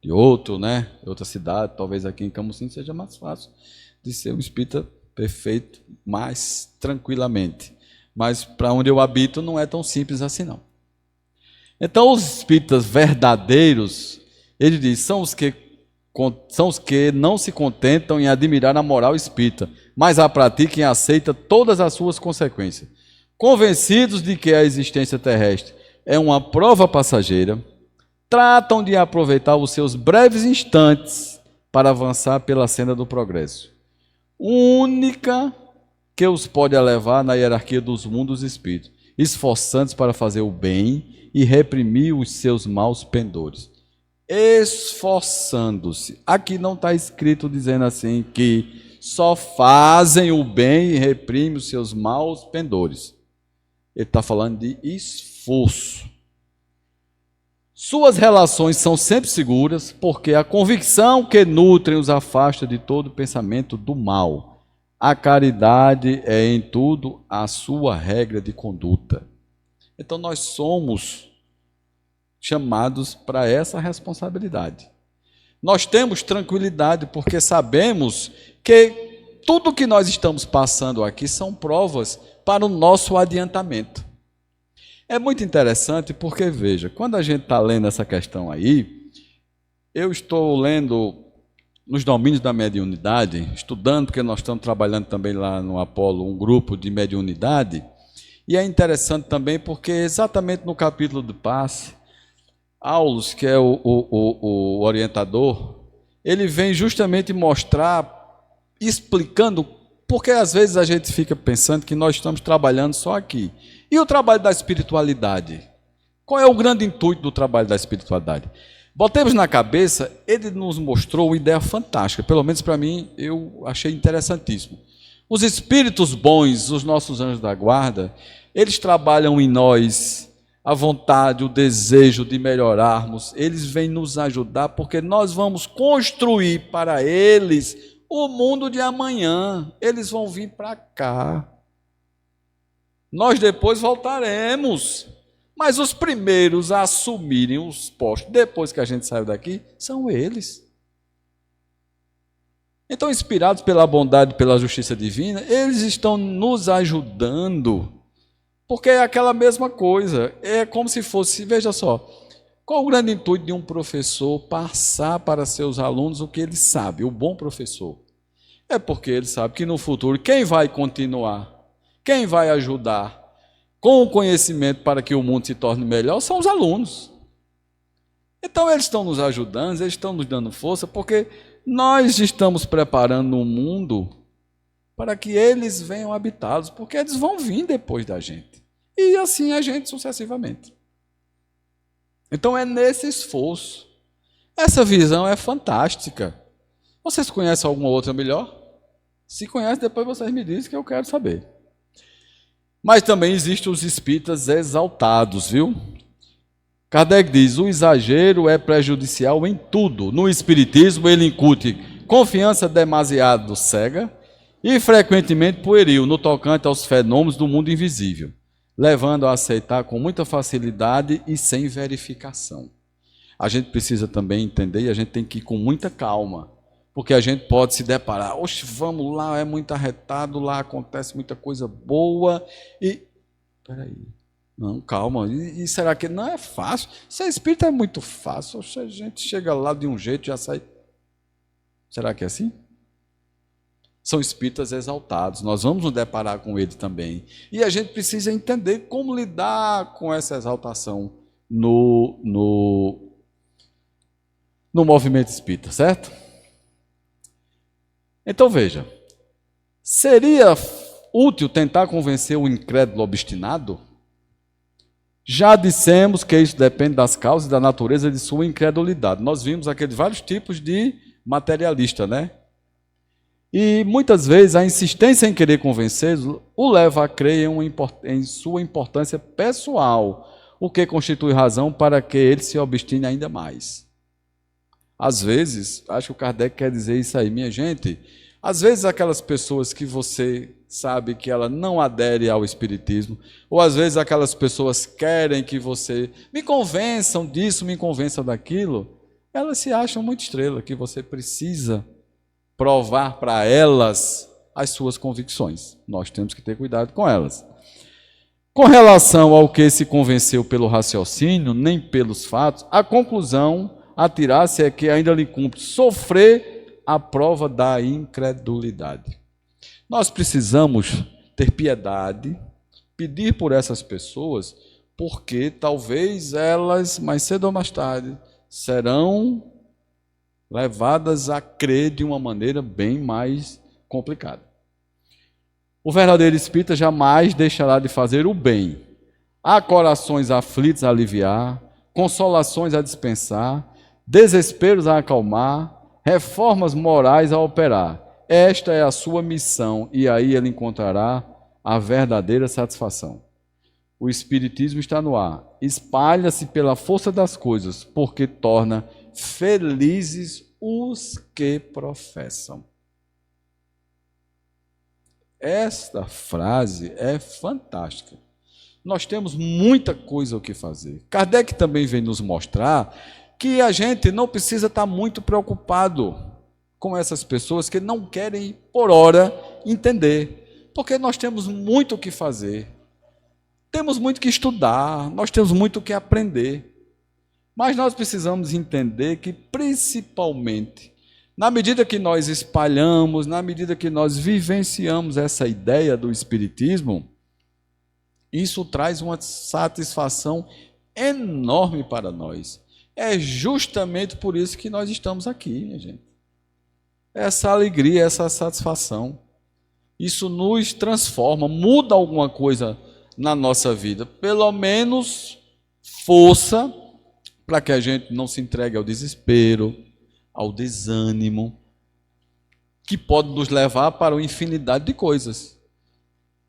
de outro, né? Outra cidade, talvez aqui em Camusim seja mais fácil de ser um espírita perfeito mais tranquilamente. Mas para onde eu habito não é tão simples assim, não. Então, os espíritas verdadeiros, ele diz, são os que não se contentam em admirar a moral espírita, mas a praticam e aceitam todas as suas consequências. Convencidos de que a existência terrestre é uma prova passageira, tratam de aproveitar os seus breves instantes para avançar pela senda do progresso, única que os pode elevar na hierarquia dos mundos espíritos, esforçando-se para fazer o bem e reprimir os seus maus pendores. Esforçando-se. Aqui não está escrito dizendo assim que só fazem o bem e reprimem os seus maus pendores. Ele está falando de esforço. Suas relações são sempre seguras, porque a convicção que nutrem os afasta de todo pensamento do mal. A caridade é em tudo a sua regra de conduta. Então nós somos chamados para essa responsabilidade. Nós temos tranquilidade porque sabemos que tudo que nós estamos passando aqui são provas para o nosso adiantamento. É muito interessante porque, veja, quando a gente está lendo essa questão aí, eu estou lendo nos domínios da mediunidade, estudando, porque nós estamos trabalhando também lá no Apolo, um grupo de mediunidade, e é interessante também porque exatamente no capítulo do passe, Aulus, que é o orientador, ele vem justamente mostrar, explicando, porque às vezes a gente fica pensando que nós estamos trabalhando só aqui. E o trabalho da espiritualidade? Qual é o grande intuito do trabalho da espiritualidade? Botemos na cabeça, ele nos mostrou uma ideia fantástica, pelo menos para mim, eu achei interessantíssimo. Os espíritos bons, os nossos anjos da guarda, eles trabalham em nós a vontade, o desejo de melhorarmos, eles vêm nos ajudar porque nós vamos construir para eles o mundo de amanhã. Eles vão vir para cá. Nós depois voltaremos. Mas os primeiros a assumirem os postos, depois que a gente saiu daqui, são eles. Então, inspirados pela bondade e pela justiça divina, eles estão nos ajudando, porque é aquela mesma coisa. É como se fosse, veja só, qual o grande intuito de um professor passar para seus alunos o que ele sabe, o bom professor? É porque ele sabe que no futuro, quem vai continuar, quem vai ajudar, com o conhecimento para que o mundo se torne melhor, são os alunos. Então eles estão nos ajudando, eles estão nos dando força, porque nós estamos preparando um mundo para que eles venham habitá-los, porque eles vão vir depois da gente. E assim a gente sucessivamente. Então é nesse esforço. Essa visão é fantástica. Vocês conhecem alguma outra melhor? Se conhecem, depois vocês me dizem que eu quero saber. Mas também existem os espíritas exaltados, viu? Kardec diz, o exagero é prejudicial em tudo. No espiritismo ele incute confiança demasiado cega e frequentemente pueril no tocante aos fenômenos do mundo invisível, levando a aceitar com muita facilidade e sem verificação. A gente precisa também entender e a gente tem que ir com muita calma, porque a gente pode se deparar, oxe, vamos lá, é muito arretado, lá acontece muita coisa boa, e, peraí, não, calma, e será que não é fácil? Ser espírita é muito fácil, oxe, a gente chega lá de um jeito e já sai, será que é assim? São espíritas exaltados, nós vamos nos deparar com ele também, e a gente precisa entender como lidar com essa exaltação no movimento espírita, certo? Então veja, seria útil tentar convencer o incrédulo obstinado? Já dissemos que isso depende das causas e da natureza de sua incredulidade. Nós vimos aqueles vários tipos de materialista, né? E muitas vezes a insistência em querer convencê-lo o leva a crer em sua importância pessoal, o que constitui razão para que ele se obstine ainda mais. Às vezes, acho que o Kardec quer dizer isso aí, minha gente, às vezes aquelas pessoas que você sabe que ela não adere ao espiritismo, ou às vezes aquelas pessoas querem que você me convençam disso, me convençam daquilo, elas se acham muito estrela, que você precisa provar para elas as suas convicções. Nós temos que ter cuidado com elas. Com relação ao que se convenceu pelo raciocínio, nem pelos fatos, a conclusão a tirar-se é que ainda lhe cumpre sofrer a prova da incredulidade. Nós precisamos ter piedade, pedir por essas pessoas, porque talvez elas, mais cedo ou mais tarde, serão levadas a crer de uma maneira bem mais complicada. O verdadeiro espírita jamais deixará de fazer o bem. Há corações aflitos a aliviar, consolações a dispensar, desesperos a acalmar, reformas morais a operar. Esta é a sua missão e aí ele encontrará a verdadeira satisfação. O Espiritismo está no ar. Espalha-se pela força das coisas, porque torna felizes os que professam. Esta frase é fantástica. Nós temos muita coisa o que fazer. Kardec também vem nos mostrar que a gente não precisa estar muito preocupado com essas pessoas que não querem, por hora, entender. Porque nós temos muito o que fazer. Temos muito que estudar, nós temos muito o que aprender. Mas nós precisamos entender que, principalmente, na medida que nós espalhamos, na medida que nós vivenciamos essa ideia do Espiritismo, isso traz uma satisfação enorme para nós. É justamente por isso que nós estamos aqui, minha gente. Essa alegria, essa satisfação. Isso nos transforma, muda alguma coisa na nossa vida. Pelo menos força para que a gente não se entregue ao desespero, ao desânimo, que pode nos levar para uma infinidade de coisas.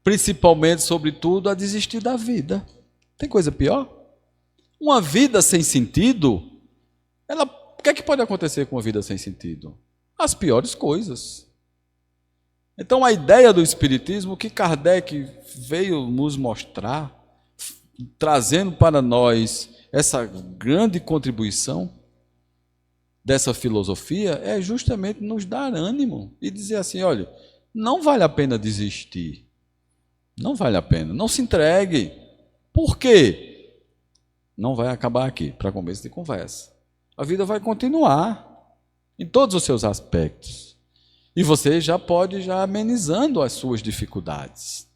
Principalmente, sobretudo, a desistir da vida. Tem coisa pior? Uma vida sem sentido, o que é que pode acontecer com uma vida sem sentido? As piores coisas. Então, a ideia do Espiritismo que Kardec veio nos mostrar, trazendo para nós essa grande contribuição dessa filosofia, é justamente nos dar ânimo e dizer assim, olha, não vale a pena desistir. Não vale a pena. Não se entregue. Por quê? Não vai acabar aqui, para começo de conversa. A vida vai continuar em todos os seus aspectos. E você já pode ir amenizando as suas dificuldades.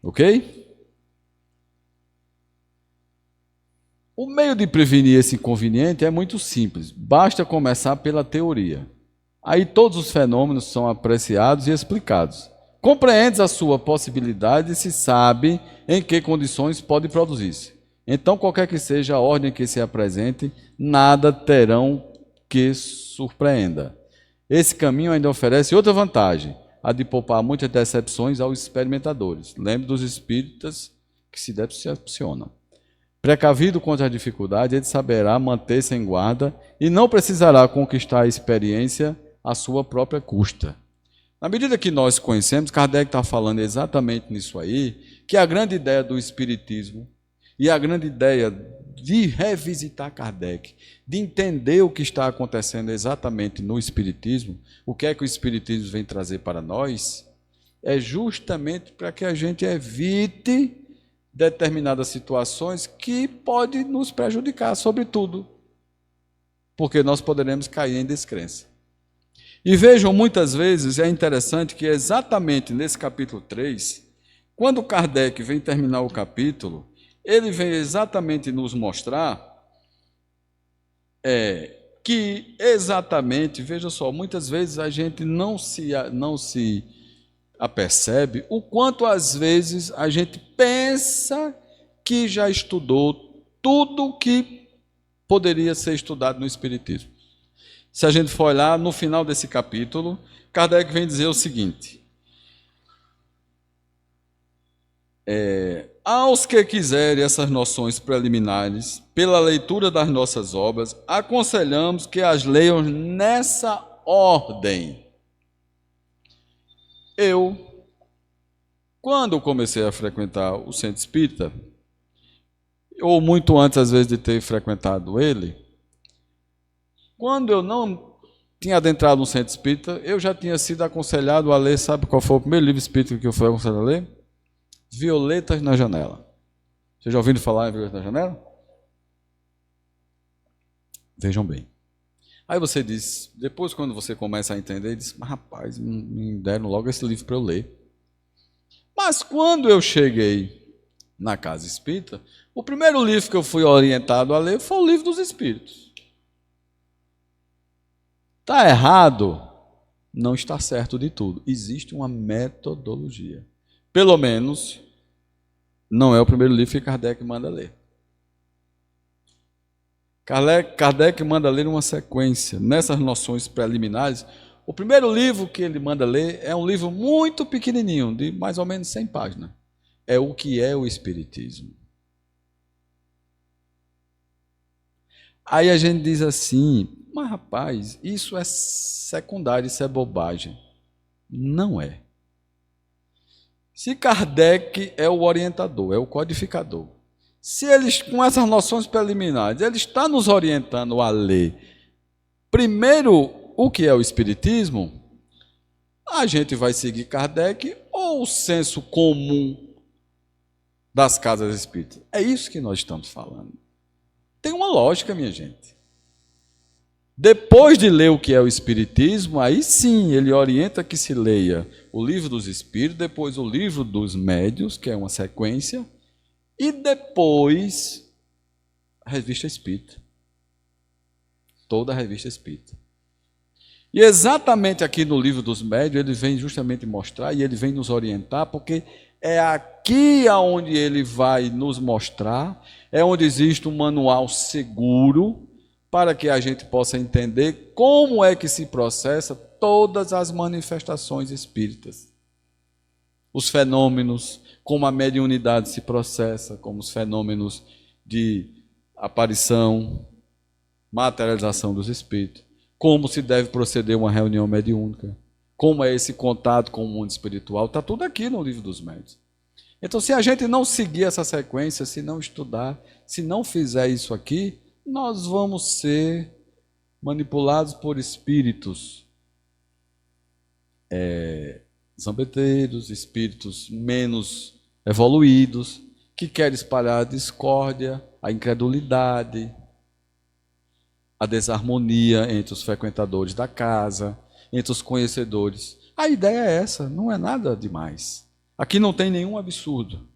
Ok? O meio de prevenir esse inconveniente é muito simples. Basta começar pela teoria. Aí todos os fenômenos são apreciados e explicados. Compreendes a sua possibilidade e se sabe em que condições pode produzir-se. Então, qualquer que seja a ordem que se apresente, nada terão que surpreenda. Esse caminho ainda oferece outra vantagem, a de poupar muitas decepções aos experimentadores. Lembre dos espíritas que se decepcionam. Precavido contra a dificuldade, ele saberá manter-se em guarda e não precisará conquistar a experiência à sua própria custa. Na medida que nós conhecemos, Kardec está falando exatamente nisso aí, que a grande ideia do Espiritismo e a grande ideia de revisitar Kardec, de entender o que está acontecendo exatamente no Espiritismo, o que é que o Espiritismo vem trazer para nós, é justamente para que a gente evite determinadas situações que podem nos prejudicar, sobretudo, porque nós poderemos cair em descrença. E vejam, muitas vezes é interessante que exatamente nesse capítulo 3, quando Kardec vem terminar o capítulo, ele vem exatamente nos mostrar que exatamente, veja só, muitas vezes a gente não se apercebe o quanto às vezes a gente pensa que já estudou tudo que poderia ser estudado no Espiritismo. Se a gente for olhar no final desse capítulo, Kardec vem dizer o seguinte: aos que quiserem essas noções preliminares, pela leitura das nossas obras, aconselhamos que as leiam nessa ordem. Eu, quando comecei a frequentar o Centro Espírita, ou muito antes, às vezes, de ter frequentado ele, quando eu não tinha adentrado no Centro Espírita, eu já tinha sido aconselhado a ler, sabe qual foi o primeiro livro espírita que eu fui aconselhado a ler? Violetas na Janela. Vocês já ouviram falar em Violetas na Janela? Vejam bem. Aí você diz, depois quando você começa a entender, diz, mas rapaz, me deram logo esse livro para eu ler. Mas quando eu cheguei na casa espírita, o primeiro livro que eu fui orientado a ler foi o Livro dos Espíritos. Está errado? Não está certo de tudo. Existe uma metodologia. Pelo menos, não é o primeiro livro que Kardec manda ler. Kardec manda ler uma sequência. Nessas noções preliminares, o primeiro livro que ele manda ler é um livro muito pequenininho, de mais ou menos 100 páginas. É o que é o Espiritismo. Aí a gente diz assim, mas rapaz, isso é secundário, isso é bobagem. Não é. Se Kardec é o orientador, é o codificador, se eles, com essas noções preliminares, ele está nos orientando a ler primeiro o que é o Espiritismo, a gente vai seguir Kardec ou o senso comum das casas espíritas. É isso que nós estamos falando. Tem uma lógica, minha gente. Depois de ler o que é o Espiritismo, aí sim ele orienta que se leia o Livro dos Espíritos, depois o Livro dos Médiuns, que é uma sequência, e depois a Revista Espírita. Toda a Revista Espírita. E exatamente aqui no Livro dos Médiuns, ele vem justamente mostrar e ele vem nos orientar, porque é aqui onde ele vai nos mostrar, é onde existe um manual seguro para que a gente possa entender como é que se processa todas as manifestações espíritas. Os fenômenos, como a mediunidade se processa, como os fenômenos de aparição, materialização dos espíritos, como se deve proceder uma reunião mediúnica, como é esse contato com o mundo espiritual, está tudo aqui no Livro dos Médiuns. Então, se a gente não seguir essa sequência, se não estudar, se não fizer isso aqui, nós vamos ser manipulados por espíritos zambeteiros, espíritos menos evoluídos, que querem espalhar a discórdia, a incredulidade, a desarmonia entre os frequentadores da casa, entre os conhecedores. A ideia é essa, não é nada demais. Aqui não tem nenhum absurdo.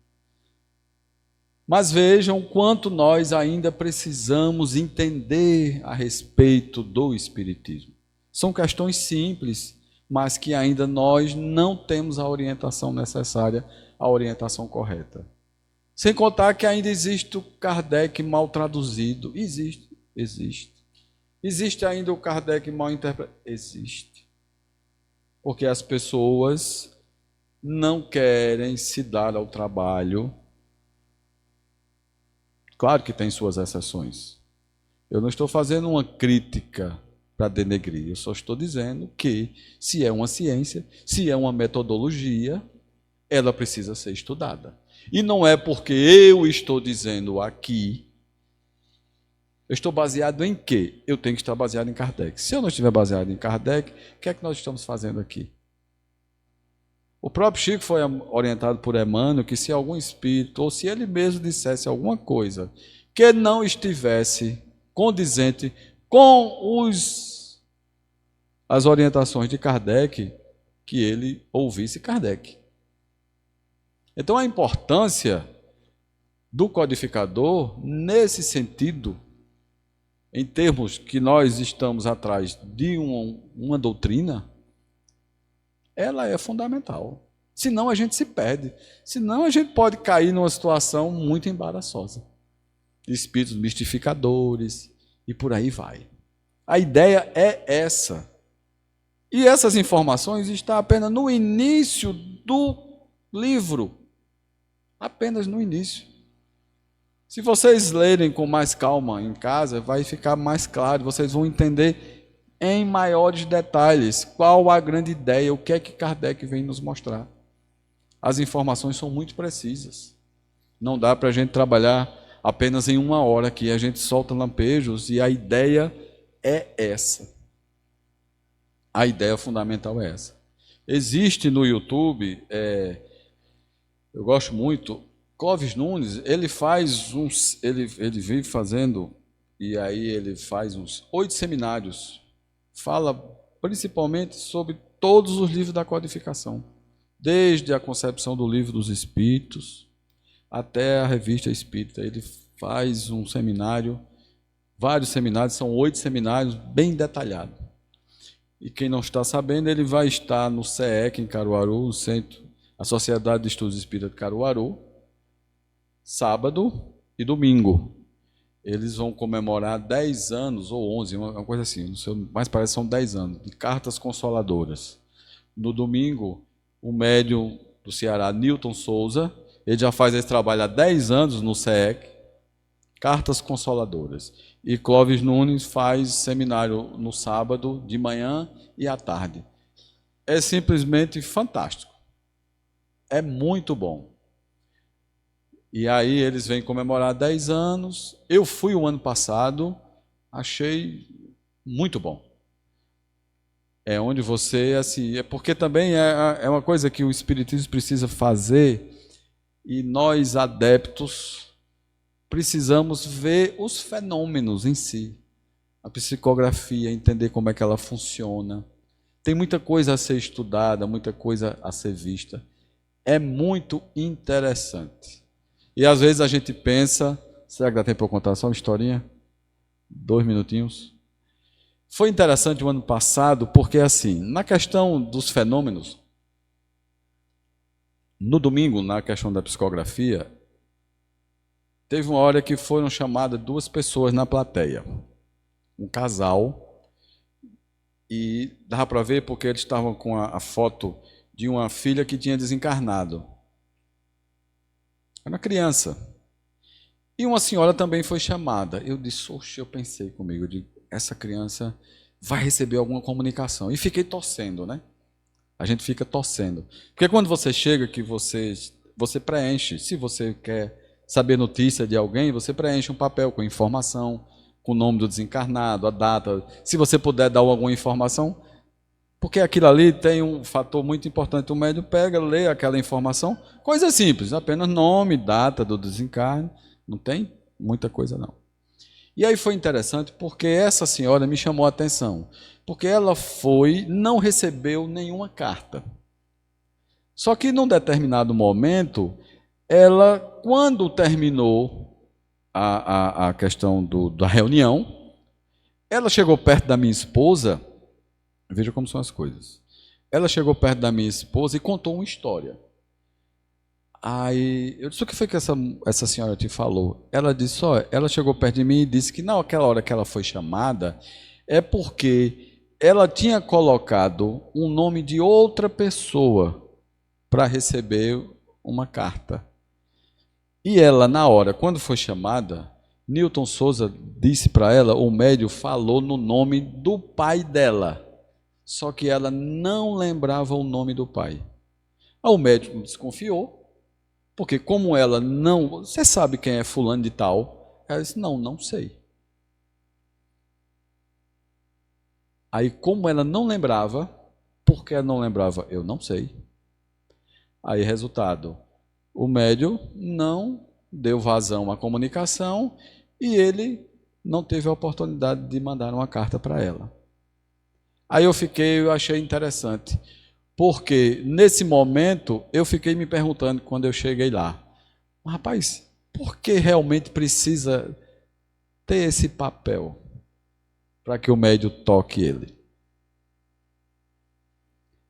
Mas vejam quanto nós ainda precisamos entender a respeito do Espiritismo. São questões simples, mas que ainda nós não temos a orientação necessária, a orientação correta. Sem contar que ainda existe o Kardec mal traduzido. Existe. Existe ainda o Kardec mal interpretado? Existe. Porque as pessoas não querem se dar ao trabalho. Claro que tem suas exceções. Eu não estou fazendo uma crítica para denegrir. Eu só estou dizendo que, se é uma ciência, se é uma metodologia, ela precisa ser estudada. E não é porque eu estou dizendo aqui, eu estou baseado em quê? Eu tenho que estar baseado em Kardec. Se eu não estiver baseado em Kardec, o que é que nós estamos fazendo aqui? O próprio Chico foi orientado por Emmanuel que se algum espírito, ou se ele mesmo dissesse alguma coisa que não estivesse condizente com as orientações de Kardec, que ele ouvisse Kardec. Então a importância do codificador, nesse sentido, em termos que nós estamos atrás de uma doutrina, ela é fundamental. Senão a gente se perde. Senão a gente pode cair numa situação muito embaraçosa. Espíritos mistificadores e por aí vai. A ideia é essa. E essas informações estão apenas no início do livro. Apenas no início. Se vocês lerem com mais calma em casa, vai ficar mais claro. Vocês vão entender em maiores detalhes qual a grande ideia, o que é que Kardec vem nos mostrar. As informações são muito precisas. Não dá para a gente trabalhar apenas em uma hora aqui. A gente solta lampejos e a ideia é essa. A ideia fundamental é essa. Existe no YouTube, eu gosto muito, Clóvis Nunes, ele vive fazendo, e aí ele faz uns 8 seminários fala principalmente sobre todos os livros da codificação, desde a concepção do Livro dos Espíritos até a Revista Espírita. Ele faz um seminário, vários seminários, são 8 seminários, bem detalhados. E quem não está sabendo, ele vai estar no CEEC em Caruaru, no Centro, a Sociedade de Estudos Espíritas de Caruaru, sábado e domingo. Eles vão comemorar 10 anos, ou 11, uma coisa assim, não sei, mas parece que são 10 anos, de Cartas Consoladoras. No domingo, o médium do Ceará, Newton Souza, ele já faz esse trabalho há 10 anos no CEEC, Cartas Consoladoras. E Clóvis Nunes faz seminário no sábado, de manhã e à tarde. É simplesmente fantástico. É muito bom. E aí eles vêm comemorar 10 anos. Eu fui o ano passado, achei muito bom. É onde você, assim, é porque também é uma coisa que o Espiritismo precisa fazer, e nós, adeptos, precisamos ver os fenômenos em si. A psicografia, entender como é que ela funciona. Tem muita coisa a ser estudada, muita coisa a ser vista. É muito interessante. E às vezes a gente pensa, será que dá tempo para eu contar só uma historinha? 2 minutinhos. Foi interessante o ano passado, porque assim, na questão dos fenômenos, no domingo, na questão da psicografia, teve uma hora que foram chamadas 2 pessoas na plateia. Um casal, e dava para ver porque eles estavam com a foto de uma filha que tinha desencarnado. Era uma criança. E uma senhora também foi chamada. Eu disse, oxe, eu pensei comigo, eu digo, essa criança vai receber alguma comunicação. E fiquei torcendo, né? A gente fica torcendo. Porque quando você chega, que você preenche, se você quer saber notícia de alguém, você preenche um papel com informação, com o nome do desencarnado, a data. Se você puder dar alguma informação, porque aquilo ali tem um fator muito importante. O médium pega, lê aquela informação, coisa simples, apenas nome, data do desencarne, não tem muita coisa não. E aí foi interessante porque essa senhora me chamou a atenção, porque ela não recebeu nenhuma carta. Só que num determinado momento, ela, quando terminou a questão da reunião, ela chegou perto da minha esposa, veja como são as coisas. Ela chegou perto da minha esposa e contou uma história. Aí eu disse, o que foi que essa senhora te falou? Ela disse, ela chegou perto de mim e disse que naquela hora que ela foi chamada, é porque ela tinha colocado um nome de outra pessoa para receber uma carta. E ela, na hora, quando foi chamada, Newton Souza disse para ela, o médium falou no nome do pai dela. Só que ela não lembrava o nome do pai. Aí o médico desconfiou, porque como ela não... Você sabe quem é fulano de tal? Ela disse, não sei. Aí como ela não lembrava, porque ela não lembrava, eu não sei. Aí resultado, o médium não deu vazão à comunicação e ele não teve a oportunidade de mandar uma carta para ela. Aí eu achei interessante, porque nesse momento eu fiquei me perguntando quando eu cheguei lá, rapaz, por que realmente precisa ter esse papel para que o médium toque ele?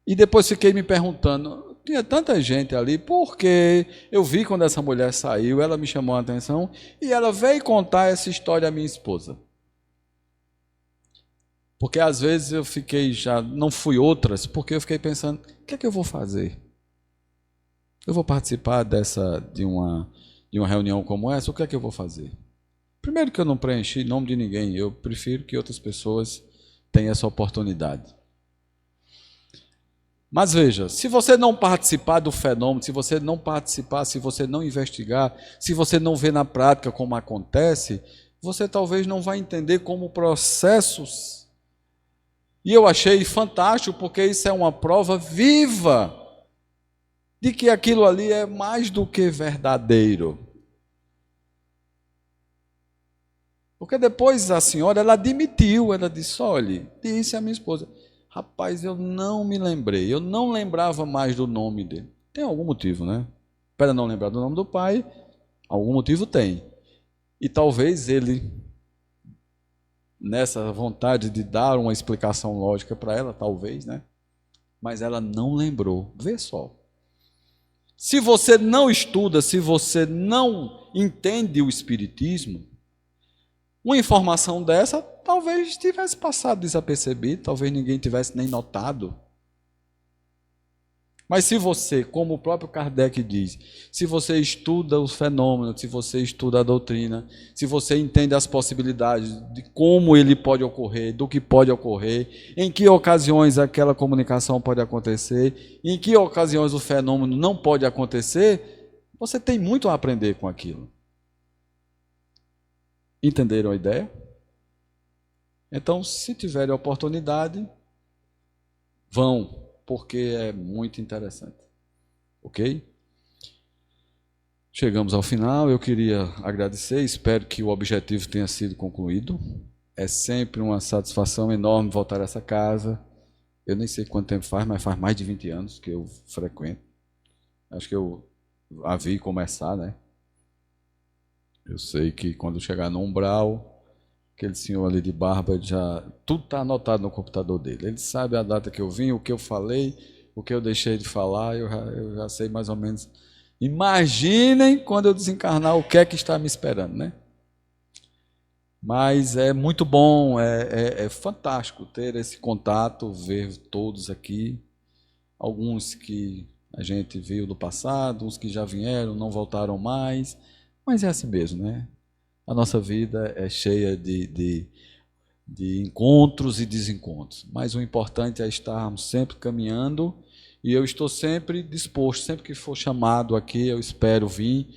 E depois fiquei me perguntando, tinha tanta gente ali, porque eu vi quando essa mulher saiu, ela me chamou a atenção e ela veio contar essa história à minha esposa. Porque às vezes eu fiquei não fui outras, porque eu fiquei pensando, o que é que eu vou fazer? Eu vou participar de uma reunião como essa, o que é que eu vou fazer? Primeiro que eu não preenchi nome de ninguém, eu prefiro que outras pessoas tenham essa oportunidade. Mas veja, se você não participar do fenômeno, se você não participar, se você não investigar, se você não vê na prática como acontece, você talvez não vai entender como processos. E eu achei fantástico, porque isso é uma prova viva de que aquilo ali é mais do que verdadeiro. Porque depois a senhora, ela admitiu, ela disse, olha, disse a minha esposa, rapaz, eu não me lembrei, eu não lembrava mais do nome dele. Tem algum motivo, né? Para não lembrar do nome do pai, algum motivo tem. E talvez ele, nessa vontade de dar uma explicação lógica para ela, talvez, né? Mas ela não lembrou. Vê só. Se você não estuda, se você não entende o Espiritismo, uma informação dessa talvez tivesse passado desapercebido, talvez ninguém tivesse nem notado. Mas se você, como o próprio Kardec diz, se você estuda os fenômenos, se você estuda a doutrina, se você entende as possibilidades de como ele pode ocorrer, do que pode ocorrer, em que ocasiões aquela comunicação pode acontecer, em que ocasiões o fenômeno não pode acontecer, você tem muito a aprender com aquilo. Entenderam a ideia? Então, se tiverem oportunidade, vão, porque é muito interessante. Ok? Chegamos ao final, eu queria agradecer, espero que o objetivo tenha sido concluído. É sempre uma satisfação enorme voltar a essa casa. Eu nem sei quanto tempo faz, mas faz mais de 20 anos que eu frequento. Acho que eu a vi começar, né? Eu sei que quando chegar no umbral, aquele senhor ali de barba, já tudo está anotado no computador dele. Ele sabe a data que eu vim, o que eu falei, o que eu deixei de falar, eu já sei mais ou menos. Imaginem quando eu desencarnar o que é que está me esperando, né? Mas é muito bom, é fantástico ter esse contato, ver todos aqui, alguns que a gente viu do passado, uns que já vieram, não voltaram mais, mas é assim mesmo, né? A nossa vida é cheia de encontros e desencontros, mas o importante é estarmos sempre caminhando, e eu estou sempre disposto, sempre que for chamado aqui, eu espero vir,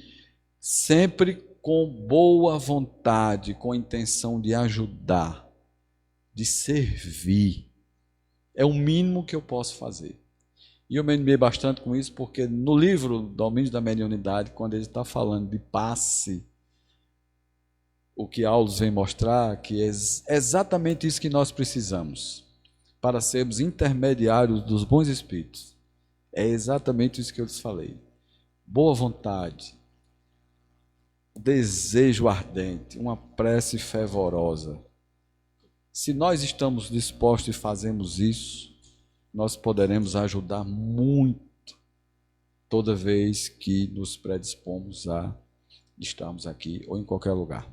sempre com boa vontade, com a intenção de ajudar, de servir. É o mínimo que eu posso fazer. E eu me animei bastante com isso, porque no livro Domínios da Mediunidade, quando ele está falando de passe, o que Aulos vem mostrar, que é exatamente isso que nós precisamos para sermos intermediários dos bons espíritos. É exatamente isso que eu lhes falei. Boa vontade, desejo ardente, uma prece fervorosa. Se nós estamos dispostos e fazemos isso, nós poderemos ajudar muito toda vez que nos predispomos a estarmos aqui ou em qualquer lugar.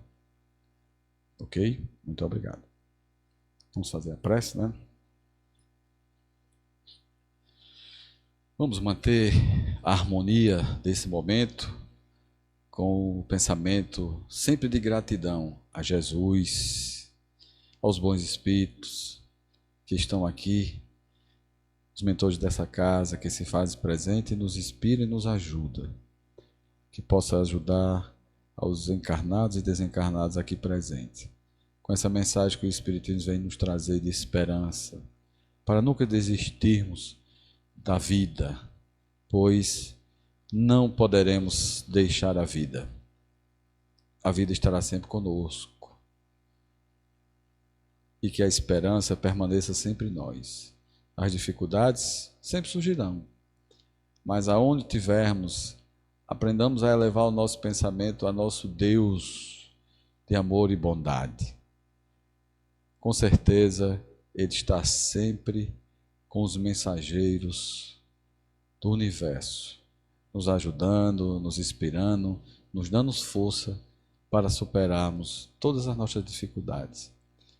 Ok? Muito obrigado. Vamos fazer a prece, né? Vamos manter a harmonia desse momento com o pensamento sempre de gratidão a Jesus, aos bons espíritos que estão aqui, os mentores dessa casa que se fazem presente e nos inspiram e nos ajudam, que possa ajudar aos encarnados e desencarnados aqui presentes, com essa mensagem que o Espiritismo vem nos trazer de esperança, para nunca desistirmos da vida, pois não poderemos deixar a vida. A vida estará sempre conosco. E que a esperança permaneça sempre em nós. As dificuldades sempre surgirão, mas aonde tivermos, aprendamos a elevar o nosso pensamento a nosso Deus de amor e bondade. Com certeza, Ele está sempre com os mensageiros do universo, nos ajudando, nos inspirando, nos dando força para superarmos todas as nossas dificuldades.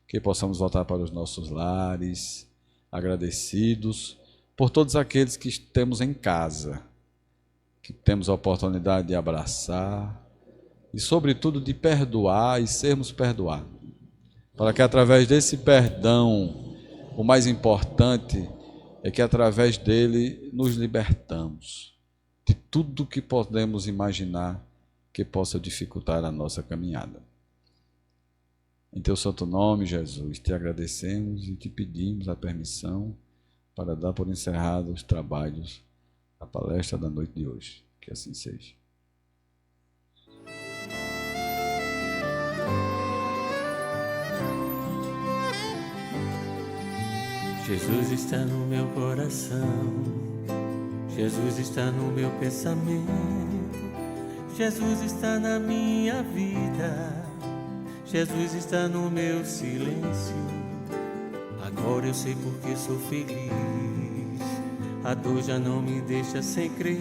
Que possamos voltar para os nossos lares, agradecidos por todos aqueles que temos em casa, que temos a oportunidade de abraçar e, sobretudo, de perdoar e sermos perdoados. Para que através desse perdão, o mais importante é que através dele nos libertamos de tudo que podemos imaginar que possa dificultar a nossa caminhada. Em teu santo nome, Jesus, te agradecemos e te pedimos a permissão para dar por encerrados os trabalhos da palestra da noite de hoje. Que assim seja. Jesus está no meu coração, Jesus está no meu pensamento, Jesus está na minha vida, Jesus está no meu silêncio. Agora eu sei porque sou feliz, a dor já não me deixa sem crer.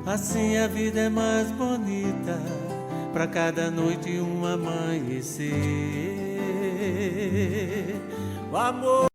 Assim a vida é mais bonita, pra cada noite um amanhecer. O amor